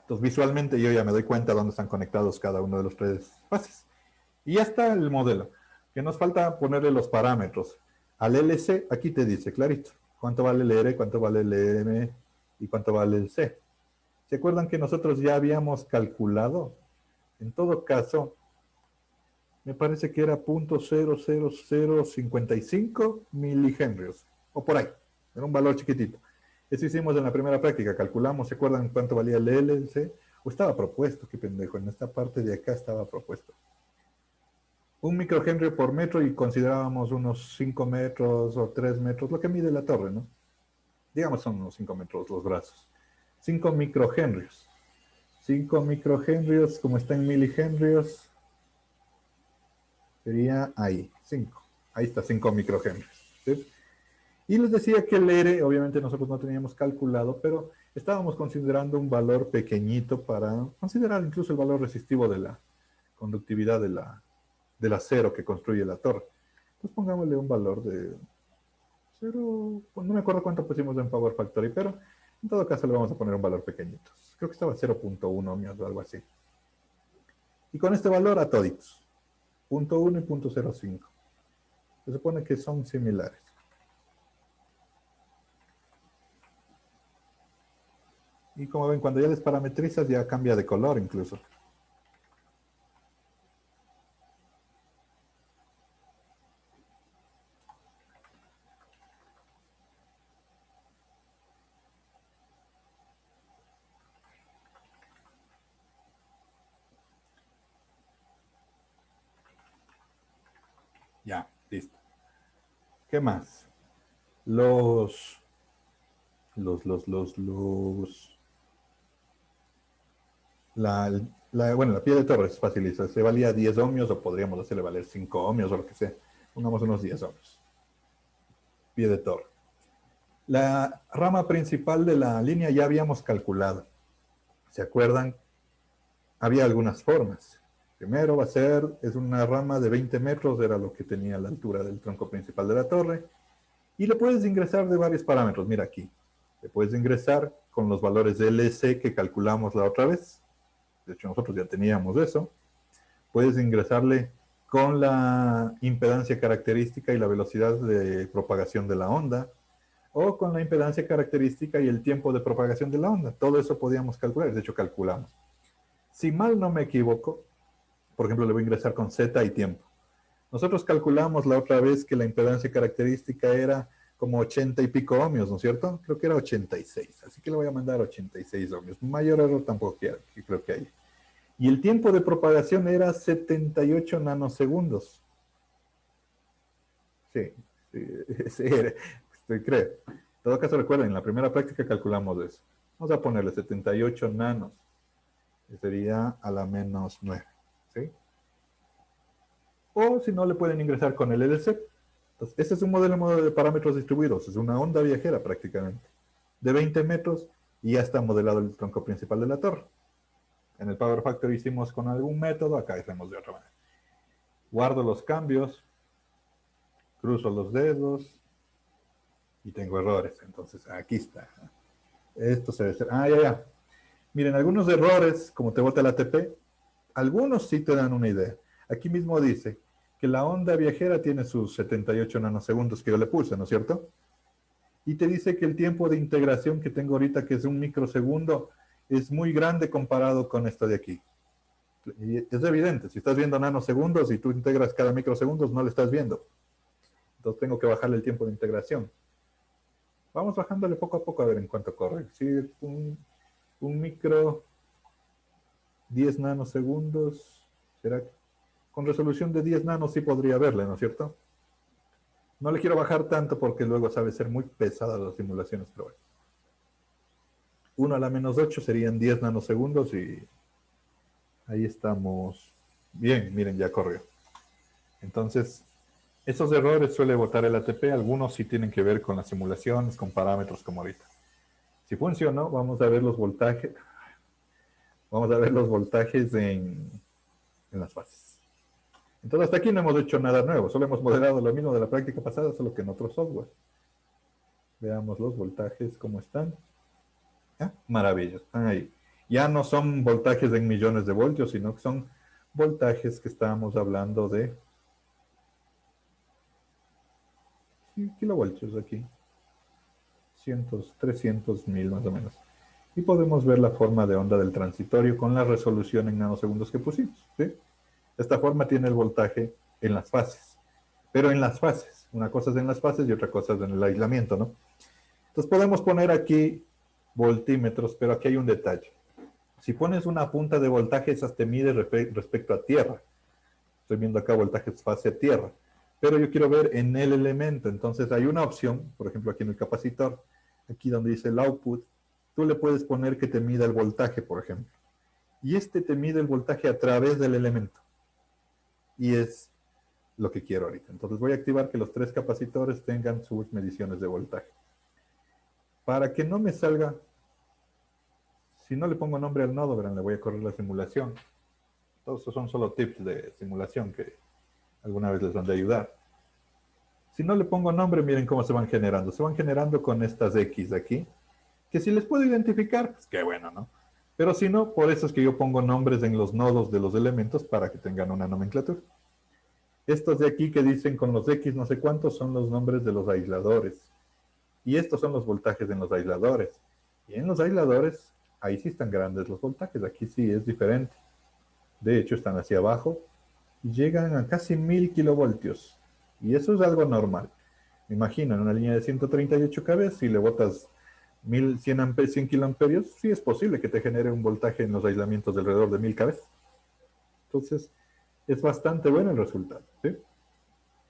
Entonces visualmente yo ya me doy cuenta dónde están conectados cada uno de los 3 fases. Y ya está el modelo. Que nos falta ponerle los parámetros. Al LC, aquí te dice clarito. Cuánto vale el R, cuánto vale el M y cuánto vale el C. ¿Se acuerdan que nosotros ya habíamos calculado? En todo caso, me parece que era 0.00055 milihenrios, o por ahí, era un valor chiquitito. Eso hicimos en la primera práctica, calculamos, ¿se acuerdan cuánto valía el L, el C? O estaba propuesto, qué pendejo, en esta parte de acá estaba propuesto. 1 microhenry por metro y considerábamos unos 5 metros o 3 metros, lo que mide la torre, ¿no? Digamos son unos 5 metros los brazos. 5 microhenrios. 5 microhenrios, como está en milihenrios, sería ahí, 5. Ahí está 5 microhenrios. ¿Sí? Y les decía que el R, obviamente nosotros no teníamos calculado, pero estábamos considerando un valor pequeñito para considerar incluso el valor resistivo de la conductividad del acero que construye la torre. Entonces pongámosle un valor de 0, no me acuerdo cuánto pusimos en Power Factory, pero en todo caso le vamos a poner un valor pequeñito. Creo que estaba 0.1 ohmios o algo así. Y con este valor a toditos, 0.1 y 0.05. Se supone que son similares. Y como ven, cuando ya les parametrizas ya cambia de color incluso. Ya, listo. ¿Qué más? Bueno, la pie de torre es facilita. Se valía 10 ohmios o podríamos hacerle valer 5 ohmios o lo que sea. Pongamos unos 10 ohmios. Pie de torre. La rama principal de la línea ya habíamos calculado. ¿Se acuerdan? Había algunas formas. Primero es una rama de 20 metros, era lo que tenía la altura del tronco principal de la torre. Y le puedes ingresar de varios parámetros. Mira aquí. Le puedes ingresar con los valores de LC que calculamos la otra vez. De hecho, nosotros ya teníamos eso. Puedes ingresarle con la impedancia característica y la velocidad de propagación de la onda, o con la impedancia característica y el tiempo de propagación de la onda. Todo eso podíamos calcular, de hecho calculamos. Si mal no me equivoco, por ejemplo, le voy a ingresar con Z y tiempo. Nosotros calculamos la otra vez que la impedancia característica era como 80 y pico ohmios, ¿no es cierto? Creo que era 86, así que le voy a mandar 86 ohmios. Mayor error tampoco creo que hay. Y el tiempo de propagación era 78 nanosegundos. Sí, creo. En todo caso, recuerden, en la primera práctica calculamos eso. Vamos a ponerle 78 nanos, que sería a la menos 9, ¿sí? O si no, le pueden ingresar con el LC. Entonces, este es un modelo de parámetros distribuidos, es una onda viajera prácticamente, de 20 metros y ya está modelado el tronco principal de la torre. En el Power Factory hicimos con algún método, acá hacemos de otra manera. Guardo los cambios, cruzo los dedos y tengo errores. Entonces, aquí está. Esto se debe ser. Ya. Miren, algunos errores, como te bota el ATP, algunos sí te dan una idea. Aquí mismo dice que la onda viajera tiene sus 78 nanosegundos que yo le puse, ¿no es cierto? Y te dice que el tiempo de integración que tengo ahorita, que es un microsegundo, es muy grande comparado con esto de aquí. Y es evidente, si estás viendo nanosegundos y tú integras cada microsegundos, no lo estás viendo. Entonces tengo que bajarle el tiempo de integración. Vamos bajándole poco a poco a ver en cuánto corre. Si un micro, 10 nanosegundos, ¿será que con resolución de 10 nanos sí podría verle, ¿no es cierto? No le quiero bajar tanto porque luego sabe ser muy pesada las simulaciones, pero bueno. 1 a la menos 8 serían 10 nanosegundos y ahí estamos. Bien, miren, ya corrió. Entonces, esos errores suele botar el ATP, algunos sí tienen que ver con las simulaciones, con parámetros como ahorita. Si funcionó, vamos a ver los voltajes. Vamos a ver los voltajes en las fases. Entonces, hasta aquí no hemos hecho nada nuevo, solo hemos modelado lo mismo de la práctica pasada, solo que en otro software. Veamos los voltajes, cómo están. Maravilloso, están ahí. Ya no son voltajes en millones de voltios, sino que son voltajes que estábamos hablando de kilovoltios aquí. 300.000 más o menos. Y podemos ver la forma de onda del transitorio con la resolución en nanosegundos que pusimos, ¿sí? Esta forma tiene el voltaje en las fases. Pero en las fases. Una cosa es en las fases y otra cosa es en el aislamiento, ¿no? Entonces podemos poner aquí voltímetros, pero aquí hay un detalle. Si pones una punta de voltaje, esas te mide respecto a tierra. Estoy viendo acá voltajes fase tierra. Pero yo quiero ver en el elemento. Entonces hay una opción, por ejemplo aquí en el capacitor, aquí donde dice el output, tú le puedes poner que te mida el voltaje, por ejemplo. Y este te mide el voltaje a través del elemento. Y es lo que quiero ahorita. Entonces voy a activar que los tres capacitores tengan sus mediciones de voltaje. Para que no me salga, si no le pongo nombre al nodo, verán, le voy a correr la simulación. Todos estos son solo tips de simulación que alguna vez les van a ayudar. Si no le pongo nombre, miren cómo se van generando. Se van generando con estas X de aquí, que si les puedo identificar, pues qué bueno, ¿no? Pero si no, por eso es que yo pongo nombres en los nodos de los elementos para que tengan una nomenclatura. Estos de aquí que dicen con los X no sé cuántos son los nombres de los aisladores. Y estos son los voltajes en los aisladores. Y en los aisladores, ahí sí están grandes los voltajes, aquí sí es diferente. De hecho, están hacia abajo y llegan a casi 1000 kilovoltios. Y eso es algo normal. Me imagino, en una línea de 138 kV, si le botas 100 kiloamperios, sí es posible que te genere un voltaje en los aislamientos de alrededor de 1000 kV. Entonces, es bastante bueno el resultado, ¿sí?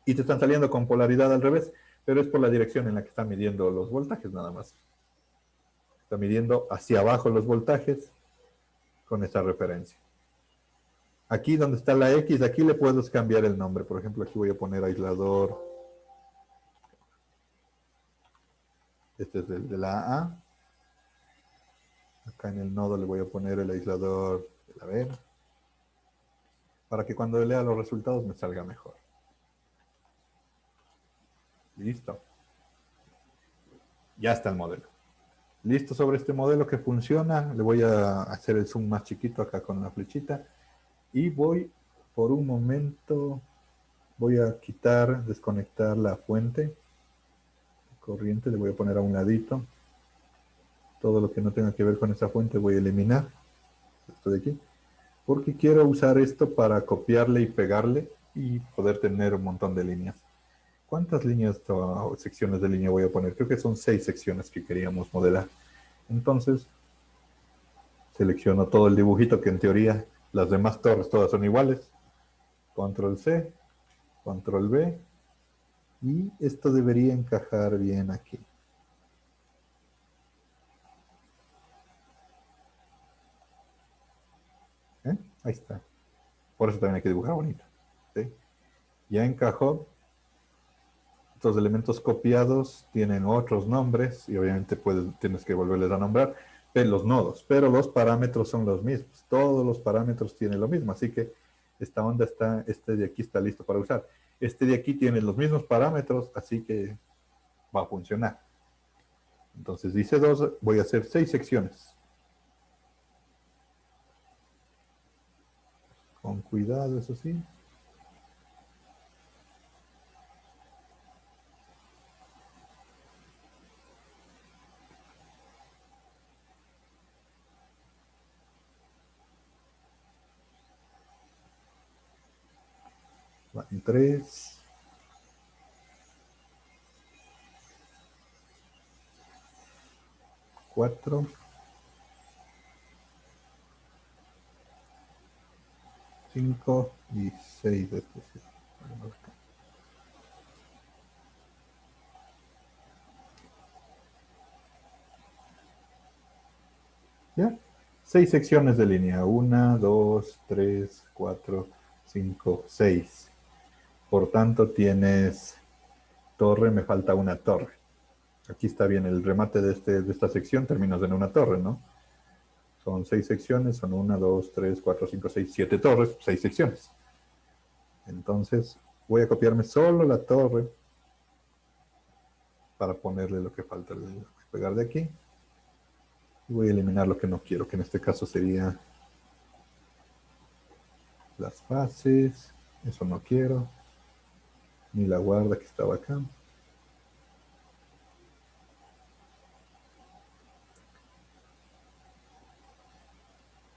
Y te están saliendo con polaridad al revés, pero es por la dirección en la que está midiendo los voltajes nada más. Está midiendo hacia abajo los voltajes con esta referencia. Aquí donde está la X, aquí le puedes cambiar el nombre. Por ejemplo, aquí voy a poner aislador. Este es el de la A. Acá en el nodo le voy a poner el aislador de la B. Para que cuando lea los resultados me salga mejor. Listo. Ya está el modelo. Listo sobre este modelo que funciona. Le voy a hacer el zoom más chiquito acá con la flechita. Y voy, por un momento, voy a quitar, desconectar la fuente. Corriente, le voy a poner a un ladito. Todo lo que no tenga que ver con esa fuente voy a eliminar. Esto de aquí. Porque quiero usar esto para copiarle y pegarle y poder tener un montón de líneas. ¿Cuántas líneas o secciones de línea voy a poner? Creo que son 6 secciones que queríamos modelar. Entonces, selecciono todo el dibujito que en teoría las demás torres todas son iguales. Control C, Control V. Y esto debería encajar bien aquí. Ahí está. Por eso también hay que dibujar bonito. ¿Sí? Ya encajó. Estos elementos copiados tienen otros nombres y obviamente tienes que volverles a nombrar los nodos, pero los parámetros son los mismos. Todos los parámetros tienen lo mismo, así que esta onda está, este de aquí está listo para usar. Este de aquí tiene los mismos parámetros, así que va a funcionar. Entonces dice 2, voy a hacer 6 secciones. Con cuidado, eso sí. Van 3. 4. 5 y 6. ¿Ya? 6 secciones de línea. 1, 2, 3, 4, 5, 6. Por tanto, tienes torre, me falta una torre. Aquí está bien el remate de esta sección, terminas en una torre, ¿no? Son 6 secciones, son 1, 2, 3, 4, 5, 6, 7 torres, 6 secciones. Entonces, voy a copiarme solo la torre para ponerle lo que falta. Le voy a pegar de aquí. Y voy a eliminar lo que no quiero, que en este caso sería las fases. Eso no quiero. Ni la guarda que estaba acá.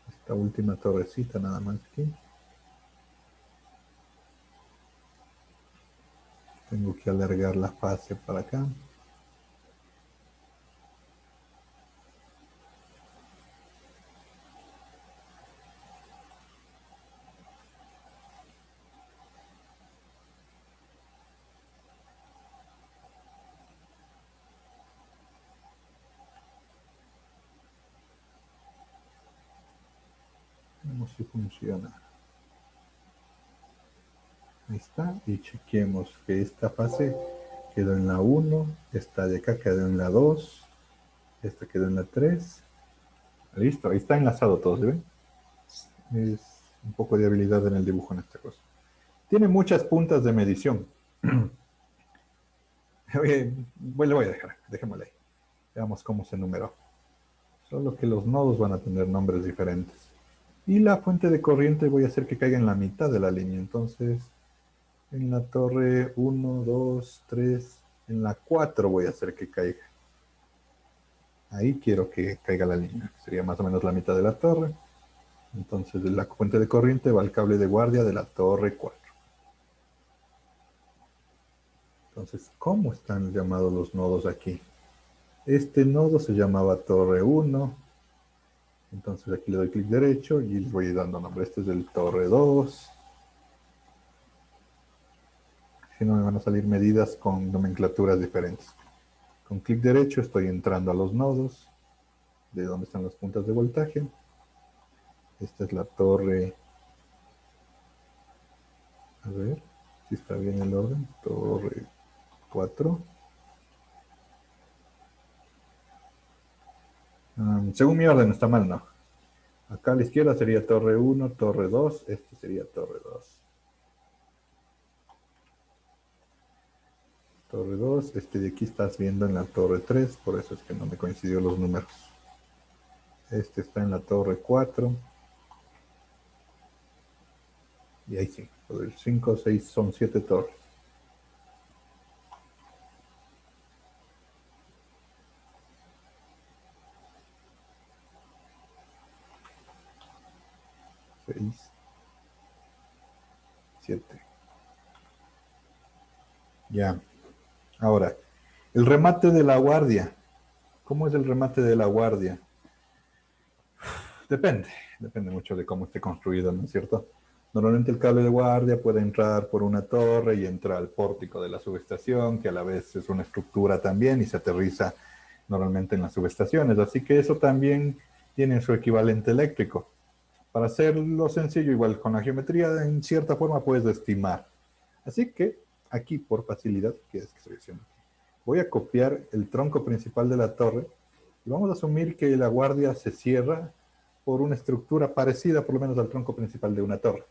Esta última torrecita nada más aquí. Tengo que alargar la fase para acá. Veamos si funciona. Ahí está. Y chequemos que esta fase quedó en la 1. Esta de acá quedó en la 2. Esta quedó en la 3. Listo, ahí está enlazado todo, ¿sí ven? Es un poco de habilidad en el dibujo en esta cosa. Tiene muchas puntas de medición. Bueno, le voy a dejar, dejémosle ahí. Veamos cómo se numeró. Solo que los nodos van a tener nombres diferentes. Y la fuente de corriente voy a hacer que caiga en la mitad de la línea. Entonces, en la torre 1, 2, 3, en la 4 voy a hacer que caiga. Ahí quiero que caiga la línea. Sería más o menos la mitad de la torre. Entonces, de la fuente de corriente va el cable de guardia de la torre 4. Entonces, ¿cómo están llamados los nodos aquí? Este nodo se llamaba torre 1. Entonces aquí le doy clic derecho y les voy dando nombre. Este es el torre 2. Si no me van a salir medidas con nomenclaturas diferentes. Con clic derecho estoy entrando a los nodos de donde están las puntas de voltaje. Esta es la torre. A ver si está bien el orden. Torre 4. Según mi orden está mal, ¿no? Acá a la izquierda sería torre 1, torre 2. Este sería torre 2. Torre 2. Este de aquí estás viendo en la torre 3. Por eso es que no me coincidió los números. Este está en la torre 4. Y ahí sí. 5, 6, son 7 torres. Seis, 7. Ya. Ahora, el remate de la guardia. ¿Cómo es el remate de la guardia? Depende mucho de cómo esté construido, ¿no es cierto? Normalmente el cable de guardia puede entrar por una torre y entra al pórtico de la subestación, que a la vez es una estructura también y se aterriza normalmente en las subestaciones. Así que eso también tiene su equivalente eléctrico. Para hacerlo sencillo, igual con la geometría, en cierta forma puedes estimar. Así que aquí, por facilidad, ¿qué es que estoy haciendo? Voy a copiar el tronco principal de la torre y vamos a asumir que la guardia se cierra por una estructura parecida por lo menos al tronco principal de una torre.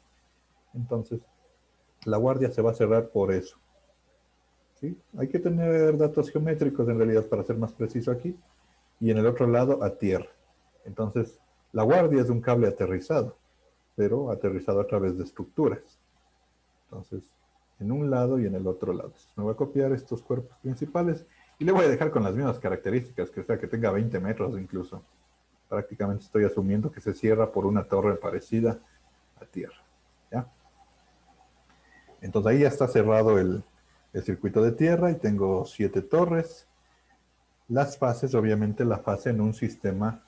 Entonces, la guardia se va a cerrar por eso. ¿Sí? Hay que tener datos geométricos en realidad para ser más preciso aquí. Y en el otro lado, a tierra. Entonces, la guardia es un cable aterrizado, pero aterrizado a través de estructuras. Entonces, en un lado y en el otro lado. Me voy a copiar estos cuerpos principales y le voy a dejar con las mismas características, que sea que tenga 20 metros incluso. Prácticamente estoy asumiendo que se cierra por una torre parecida a tierra. ¿Ya? Entonces ahí ya está cerrado el circuito de tierra y tengo 7 torres. Las fases, obviamente la fase en un sistema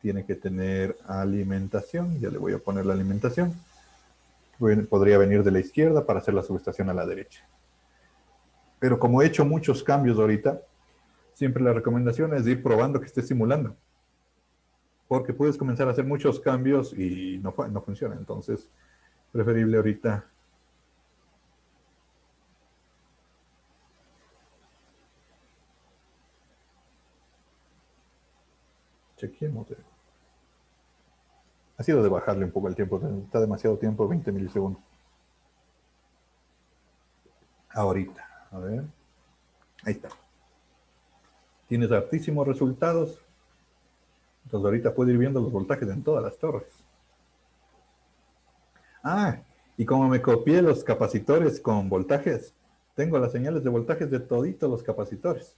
tiene que tener alimentación. Ya le voy a poner la alimentación. Podría venir de la izquierda para hacer la subestación a la derecha. Pero como he hecho muchos cambios ahorita, siempre la recomendación es ir probando que esté simulando. Porque puedes comenzar a hacer muchos cambios y no funciona. Entonces, preferible ahorita. Chequemos. Ha sido de bajarle un poco el tiempo. Está demasiado tiempo, 20 milisegundos. Ahorita, a ver. Ahí está. Tienes altísimos resultados. Entonces ahorita puedo ir viendo los voltajes en todas las torres. Ah, y como me copié los capacitores con voltajes, tengo las señales de voltajes de toditos los capacitores.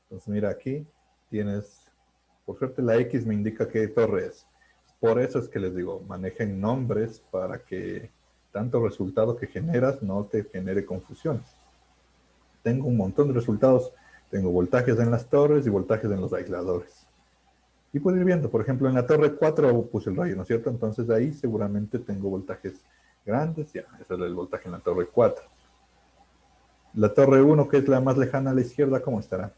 Entonces mira aquí, tienes, por suerte la X me indica qué torre es. Por eso es que les digo, manejen nombres para que tanto resultado que generas no te genere confusiones. Tengo un montón de resultados. Tengo voltajes en las torres y voltajes en los aisladores. Y puedo ir viendo, por ejemplo, en la torre 4 puse el rayo, ¿no es cierto? Entonces ahí seguramente tengo voltajes grandes. Ya, ese es el voltaje en la torre 4. La torre 1, que es la más lejana a la izquierda, ¿cómo estará?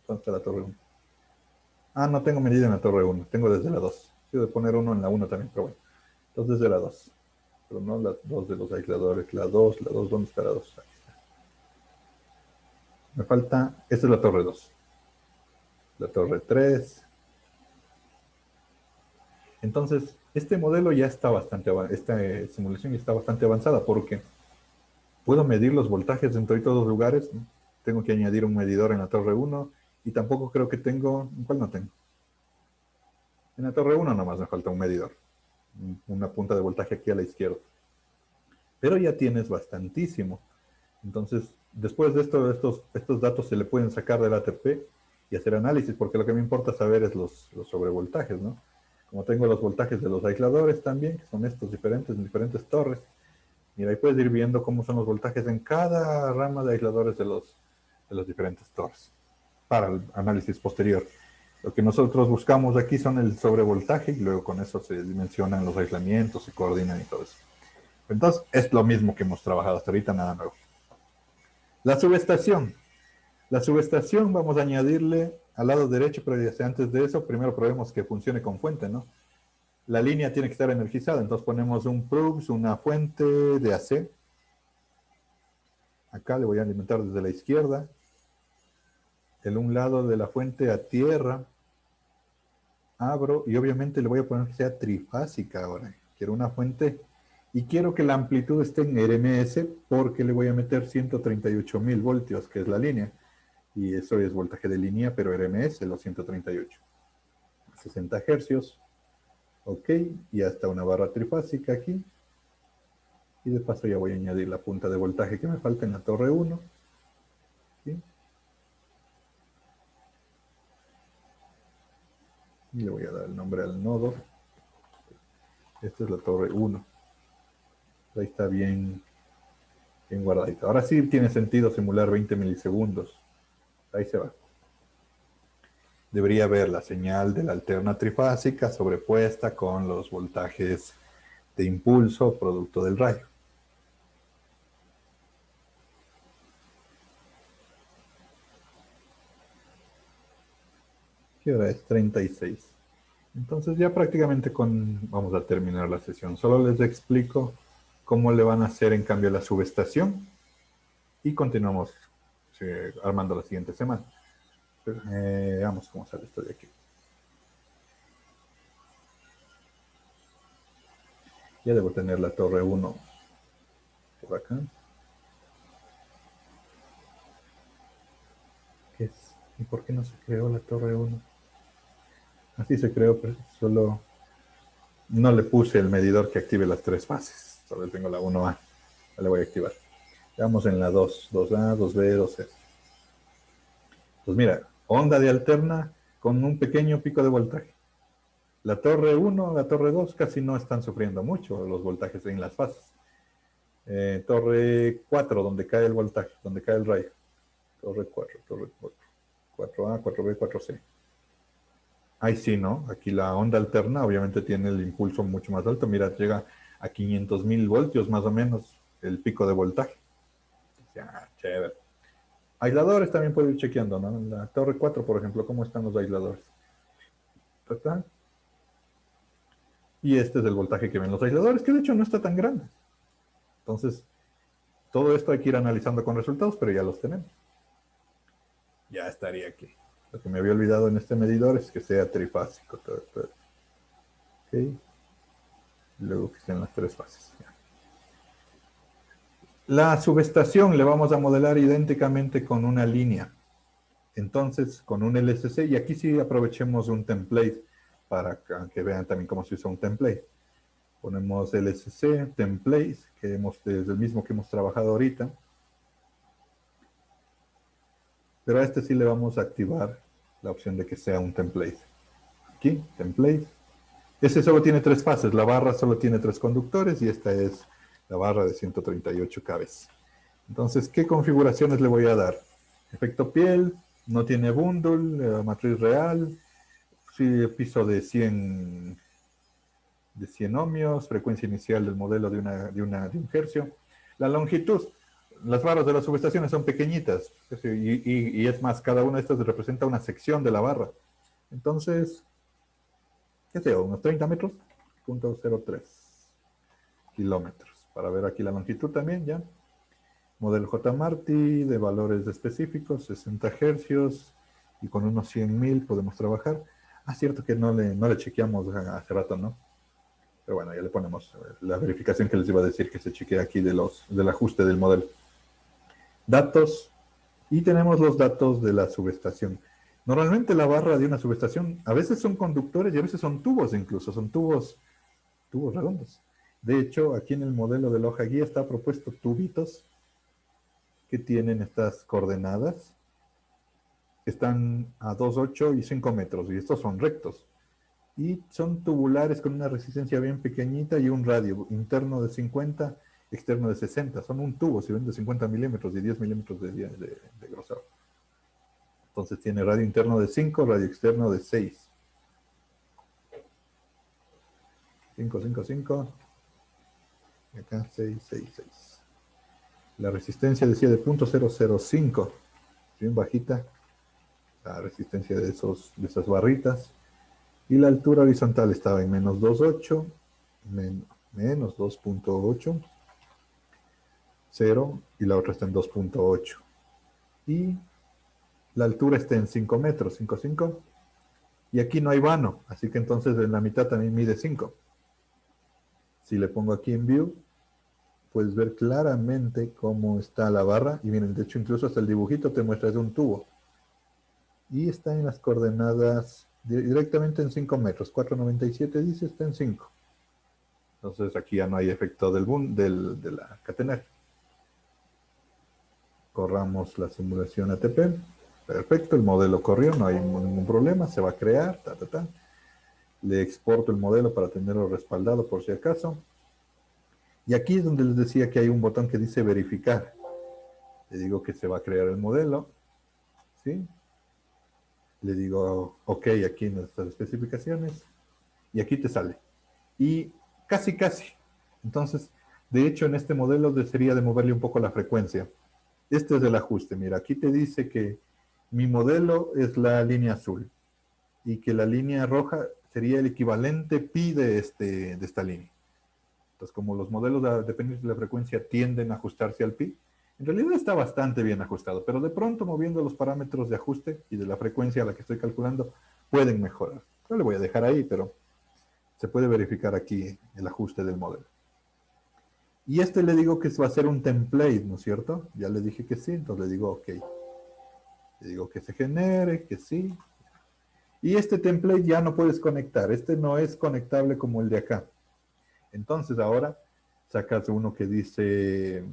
¿Dónde está la torre 1? Ah, no tengo medida en la torre 1, tengo desde la 2. Quiero poner uno en la 1 también, pero bueno. Entonces desde la 2. pero no las dos de los aisladores. La 2, ¿dónde está la 2? Ahí está. Me falta, esta es la torre 2. La torre 3. Entonces, este modelo ya está bastante avanzado, esta simulación ya está bastante avanzada porque puedo medir los voltajes dentro de todos los lugares. Tengo que añadir un medidor en la torre 1 y tampoco creo que tengo, ¿en cuál no tengo? En la torre 1 nomás me falta un medidor, una punta de voltaje aquí a la izquierda. Pero ya tienes bastantísimo. Entonces, después de esto, estos datos se le pueden sacar del ATP y hacer análisis, porque lo que me importa saber es los sobrevoltajes, ¿no? Como tengo los voltajes de los aisladores también, que son estos diferentes, en diferentes torres. Mira, ahí puedes ir viendo cómo son los voltajes en cada rama de aisladores de las diferentes torres, para el análisis posterior. Lo que nosotros buscamos aquí son el sobrevoltaje y luego con eso se dimensionan los aislamientos, se coordinan y todo eso. Entonces, es lo mismo que hemos trabajado hasta ahorita, nada nuevo. La subestación. La subestación vamos a añadirle al lado derecho, pero antes de eso, primero probemos que funcione con fuente, ¿no? La línea tiene que estar energizada, entonces ponemos un PRUBS, una fuente de AC. Acá le voy a alimentar desde la izquierda. En un lado de la fuente a tierra. Abro y obviamente le voy a poner que sea trifásica ahora. Quiero una fuente y quiero que la amplitud esté en RMS porque le voy a meter 138.000 voltios, que es la línea. Y eso es voltaje de línea, pero RMS, los 138. 60 hercios. Ok, y hasta una barra trifásica aquí. Y de paso ya voy a añadir la punta de voltaje que me falta en la torre 1. ¿Sí? Y le voy a dar el nombre al nodo. Esta es la torre 1. Ahí está bien guardadito. Ahora sí tiene sentido simular 20 milisegundos. Ahí se va. Debería ver la señal de la alterna trifásica sobrepuesta con los voltajes de impulso producto del rayo. ¿Qué hora es? 36. Entonces ya prácticamente vamos a terminar la sesión. Solo les explico cómo le van a hacer en cambio la subestación y continuamos armando la siguiente semana. Veamos cómo sale esto de aquí. Ya debo tener la torre 1 por acá. ¿Qué es? ¿Y por qué no se creó la torre 1? Así se creó, pero solo no le puse el medidor que active las tres fases. Solo tengo la 1A. La le voy a activar. Veamos en la 2. 2A, 2B, 2C. Pues mira, onda de alterna con un pequeño pico de voltaje. La torre 1, la torre 2 casi no están sufriendo mucho los voltajes en las fases. Torre 4, donde cae el voltaje, donde cae el rayo. Torre 4, torre 4. 4A, 4B, 4C. Ahí sí, ¿no? Aquí la onda alterna obviamente tiene el impulso mucho más alto. Mira, llega a 500.000 voltios más o menos el pico de voltaje. Ya, chévere. Aisladores también puedo ir chequeando, ¿no? En la torre 4, por ejemplo, ¿cómo están los aisladores? ¿Está? Y este es el voltaje que ven los aisladores, que de hecho no está tan grande. Entonces, todo esto hay que ir analizando con resultados, pero ya los tenemos. Ya estaría aquí. Lo que me había olvidado en este medidor es que sea trifásico. Ok. Luego que sean las tres fases. Ya. La subestación le vamos a modelar idénticamente con una línea. Entonces, con un LSC, y aquí sí aprovechemos un template para que vean también cómo se usa un template. Ponemos LSC, template, que es el mismo que hemos trabajado ahorita. Pero a este sí le vamos a activar la opción de que sea un template. Aquí, template. Este solo tiene tres fases, la barra solo tiene tres conductores y esta es la barra de 138 kV. Entonces, ¿qué configuraciones le voy a dar? Efecto piel, no tiene bundle, matriz real, sí, piso de 100 ohmios, frecuencia inicial del modelo de un hercio. La longitud, las barras de las subestaciones son pequeñitas y es más, cada una de estas representa una sección de la barra. Entonces, ¿qué sé yo? ¿Unos 30 metros? .03. kilómetros. Para ver aquí la longitud también ya. Modelo J-Marti de valores específicos, 60 hercios y con unos 100.000 podemos trabajar. Ah, cierto que no le chequeamos hace rato, ¿no? Pero bueno, ya le ponemos la verificación que les iba a decir que se chequea aquí del ajuste del modelo. Datos, y tenemos los datos de la subestación. Normalmente la barra de una subestación a veces son conductores y a veces son tubos incluso, son tubos redondos. De hecho, aquí en el modelo de la hoja guía está propuesto tubitos que tienen estas coordenadas, que están a 2,8 y 5 metros, y estos son rectos. Y son tubulares con una resistencia bien pequeñita y un radio interno de 50, externo de 60. Son un tubo, si ven, de 50 milímetros y 10 milímetros de grosor. Entonces tiene radio interno de 5, radio externo de 6. 5, 5, 5. Y acá 6, 6, 6. La resistencia decía de 0.005. Bien bajita la resistencia de esas barritas. Y la altura horizontal estaba en menos 2.8, menos 2.8, 0, y la otra está en 2.8. Y la altura está en 5 metros, 5,5. Y aquí no hay vano, así que entonces en la mitad también mide 5. Si le pongo aquí en View, puedes ver claramente cómo está la barra. Y miren, de hecho incluso hasta el dibujito te muestra, es un tubo. Y está en las coordenadas directamente en 5 metros. 4,97 dice, está en 5. Entonces aquí ya no hay efecto de la catenaria. Corramos la simulación ATP. Perfecto, el modelo corrió, no hay ningún problema, se va a crear. Le exporto el modelo para tenerlo respaldado por si acaso. Y aquí es donde les decía que hay un botón que dice verificar. Le digo que se va a crear el modelo. ¿Sí? Le digo, ok, aquí en nuestras especificaciones, y aquí te sale. Y casi. Entonces, de hecho, en este modelo sería de moverle un poco la frecuencia. Este es el ajuste. Mira, aquí te dice que mi modelo es la línea azul y que la línea roja sería el equivalente pi de esta línea. Entonces, como los modelos, dependiendo de la frecuencia, tienden a ajustarse al pi, en realidad está bastante bien ajustado, pero de pronto moviendo los parámetros de ajuste y de la frecuencia a la que estoy calculando, pueden mejorar. Yo le voy a dejar ahí, pero se puede verificar aquí el ajuste del modelo. Y le digo que va a ser un template, ¿no es cierto? Ya le dije que sí, entonces le digo OK. Le digo que se genere, que sí. Y este template ya no puedes conectar. Este no es conectable como el de acá. Entonces ahora sacas uno que dice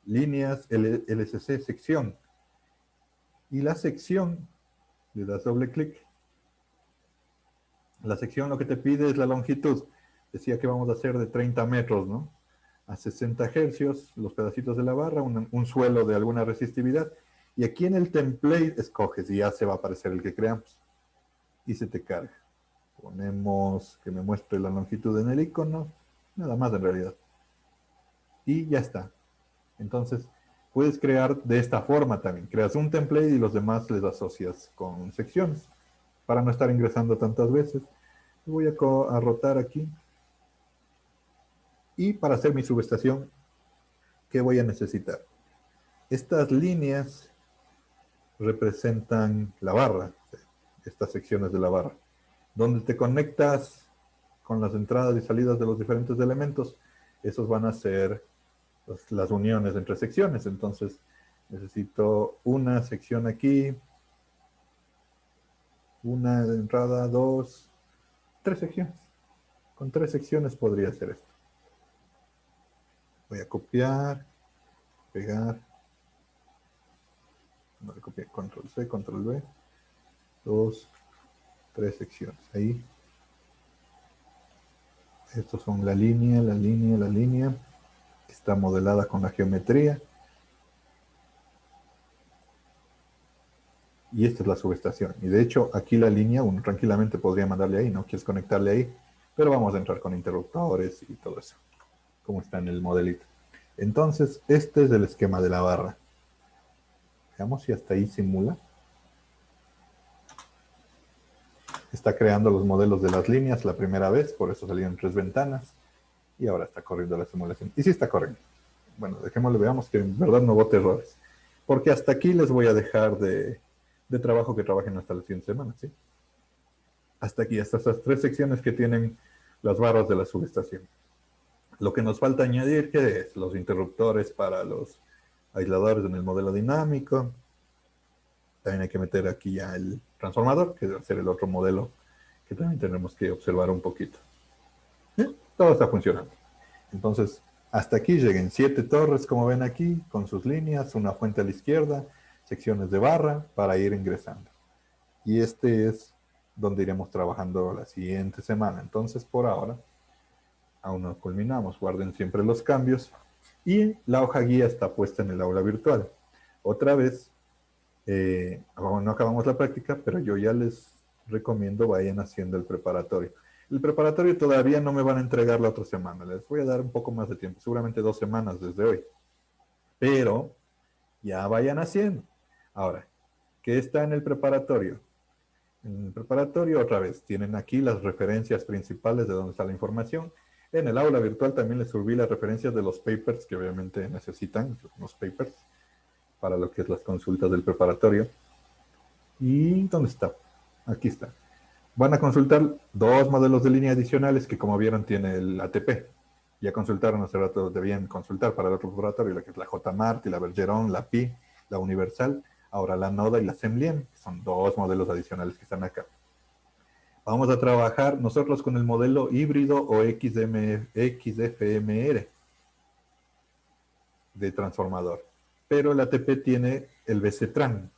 líneas LSC sección. Y la sección, le das doble clic. La sección lo que te pide es la longitud. Decía que vamos a hacer de 30 metros, ¿no? A 60 hercios, los pedacitos de la barra, un suelo de alguna resistividad. Y aquí en el template escoges y ya se va a aparecer el que creamos. Y se te carga. Ponemos que me muestre la longitud en el icono. Nada más en realidad. Y ya está. Entonces, puedes crear de esta forma también. Creas un template y los demás les asocias con secciones. Para no estar ingresando tantas veces. Voy a rotar aquí. Y para hacer mi subestación, ¿qué voy a necesitar? Estas líneas representan la barra, estas secciones de la barra, donde te conectas con las entradas y salidas de los diferentes elementos. Esos van a ser las uniones entre secciones. Entonces necesito una sección aquí, una entrada, 2, 3 secciones. Con 3 secciones podría hacer esto. Voy a copiar, pegar. Voy a copiar, control C, control V. 2, 3 secciones. Ahí. Estos son la línea, la línea. Está modelada con la geometría. Y esta es la subestación. Y de hecho, aquí la línea, uno tranquilamente podría mandarle ahí, ¿no? Quieres conectarle ahí. Pero vamos a entrar con interruptores y todo eso. Como está en el modelito. Entonces, este es el esquema de la barra. Veamos si hasta ahí simula. Está creando los modelos de las líneas la primera vez, por eso salieron 3 ventanas. y ahora está corriendo la simulación. Y sí está corriendo. Bueno, dejémosle, veamos que en verdad no bote errores. Porque hasta aquí les voy a dejar de trabajo que trabajen hasta la siguiente semana, ¿sí? Hasta aquí, hasta estas 3 secciones que tienen las barras de la subestación. Lo que nos falta añadir, ¿qué es? Los interruptores para los aisladores en el modelo dinámico. También hay que meter aquí ya el transformador, que debe ser el otro modelo que también tenemos que observar un poquito. ¿Sí? Todo está funcionando. Entonces, hasta aquí lleguen 7 torres, como ven aquí, con sus líneas, una fuente a la izquierda, secciones de barra para ir ingresando. Y este es donde iremos trabajando la siguiente semana. Entonces, por ahora, aún no culminamos. Guarden siempre los cambios. Y la hoja guía está puesta en el aula virtual. Otra vez, no acabamos la práctica, pero yo ya les recomiendo vayan haciendo el preparatorio. El preparatorio todavía no me van a entregar la otra semana. Les voy a dar un poco más de tiempo, seguramente 2 semanas desde hoy. Pero ya vayan haciendo. Ahora, ¿qué está en el preparatorio? En el preparatorio, otra vez, tienen aquí las referencias principales de donde está la información. En el aula virtual también les subí las referencias de los papers que obviamente necesitan, los papers, para lo que es las consultas del preparatorio. ¿Y dónde está? Aquí está. Van a consultar 2 modelos de línea adicionales que, como vieron, tiene el ATP. Ya consultaron hace rato, debían consultar para el otro laboratorio, la que es la JMART y la Bergeron, la Pi, la Universal, ahora la NODA y la SEMLIEN, que son 2 modelos adicionales que están acá. Vamos a trabajar nosotros con el modelo híbrido o XFMR de transformador, pero el ATP tiene el BC-TRAN.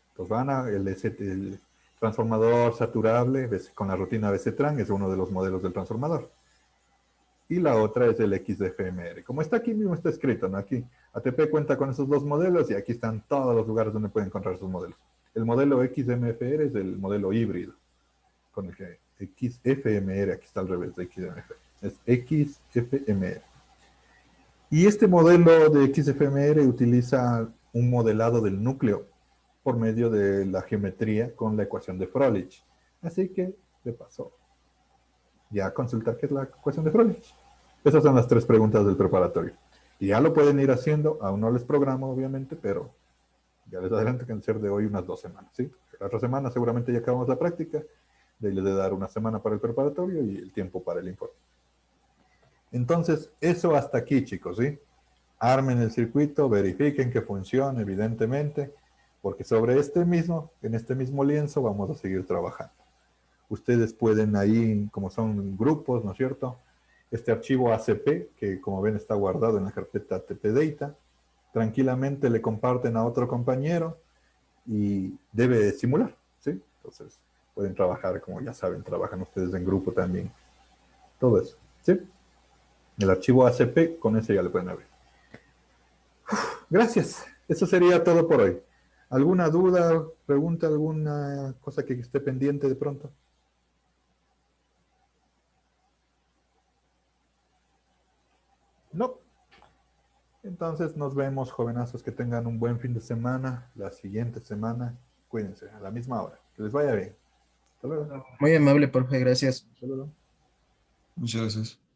Entonces van a el transformador saturable con la rutina BC-TRAN, es uno de los modelos del transformador. Y la otra es el XFMR. Como está aquí mismo, está escrito, ¿no? Aquí ATP cuenta con esos 2 modelos y aquí están todos los lugares donde pueden encontrar esos modelos. El modelo XMFR es el modelo híbrido, con el que XFMR, aquí está al revés de XMFR, es XFMR. Y este modelo de XFMR utiliza un modelado del núcleo por medio de la geometría con la ecuación de Froelich. Así que, de paso, ya consultar qué es la ecuación de Froelich. Esas son las 3 preguntas del preparatorio. Y ya lo pueden ir haciendo, aún no les programo, obviamente, pero ya les adelanto que van a ser de hoy unas 2 semanas, ¿sí? La otra semana seguramente ya acabamos la práctica, de les de dar una semana para el preparatorio y el tiempo para el informe. Entonces, eso hasta aquí, chicos, ¿sí? Armen el circuito, verifiquen que funcione, evidentemente, porque sobre en este mismo lienzo vamos a seguir trabajando. Ustedes pueden ahí, como son grupos, ¿no es cierto? Este archivo ACP, que como ven está guardado en la carpeta ATP-Data, tranquilamente le comparten a otro compañero y debe simular, ¿sí? Entonces, pueden trabajar, como ya saben, trabajan ustedes en grupo también. Todo eso, ¿sí? El archivo ACP, con ese ya le pueden abrir. Gracias. Eso sería todo por hoy. ¿Alguna duda, pregunta, alguna cosa que esté pendiente de pronto? No. Entonces nos vemos, jovenazos, que tengan un buen fin de semana. La siguiente semana, cuídense, a la misma hora. Que les vaya bien. Hasta luego. Muy amable, profe, gracias. Hasta luego. Muchas gracias.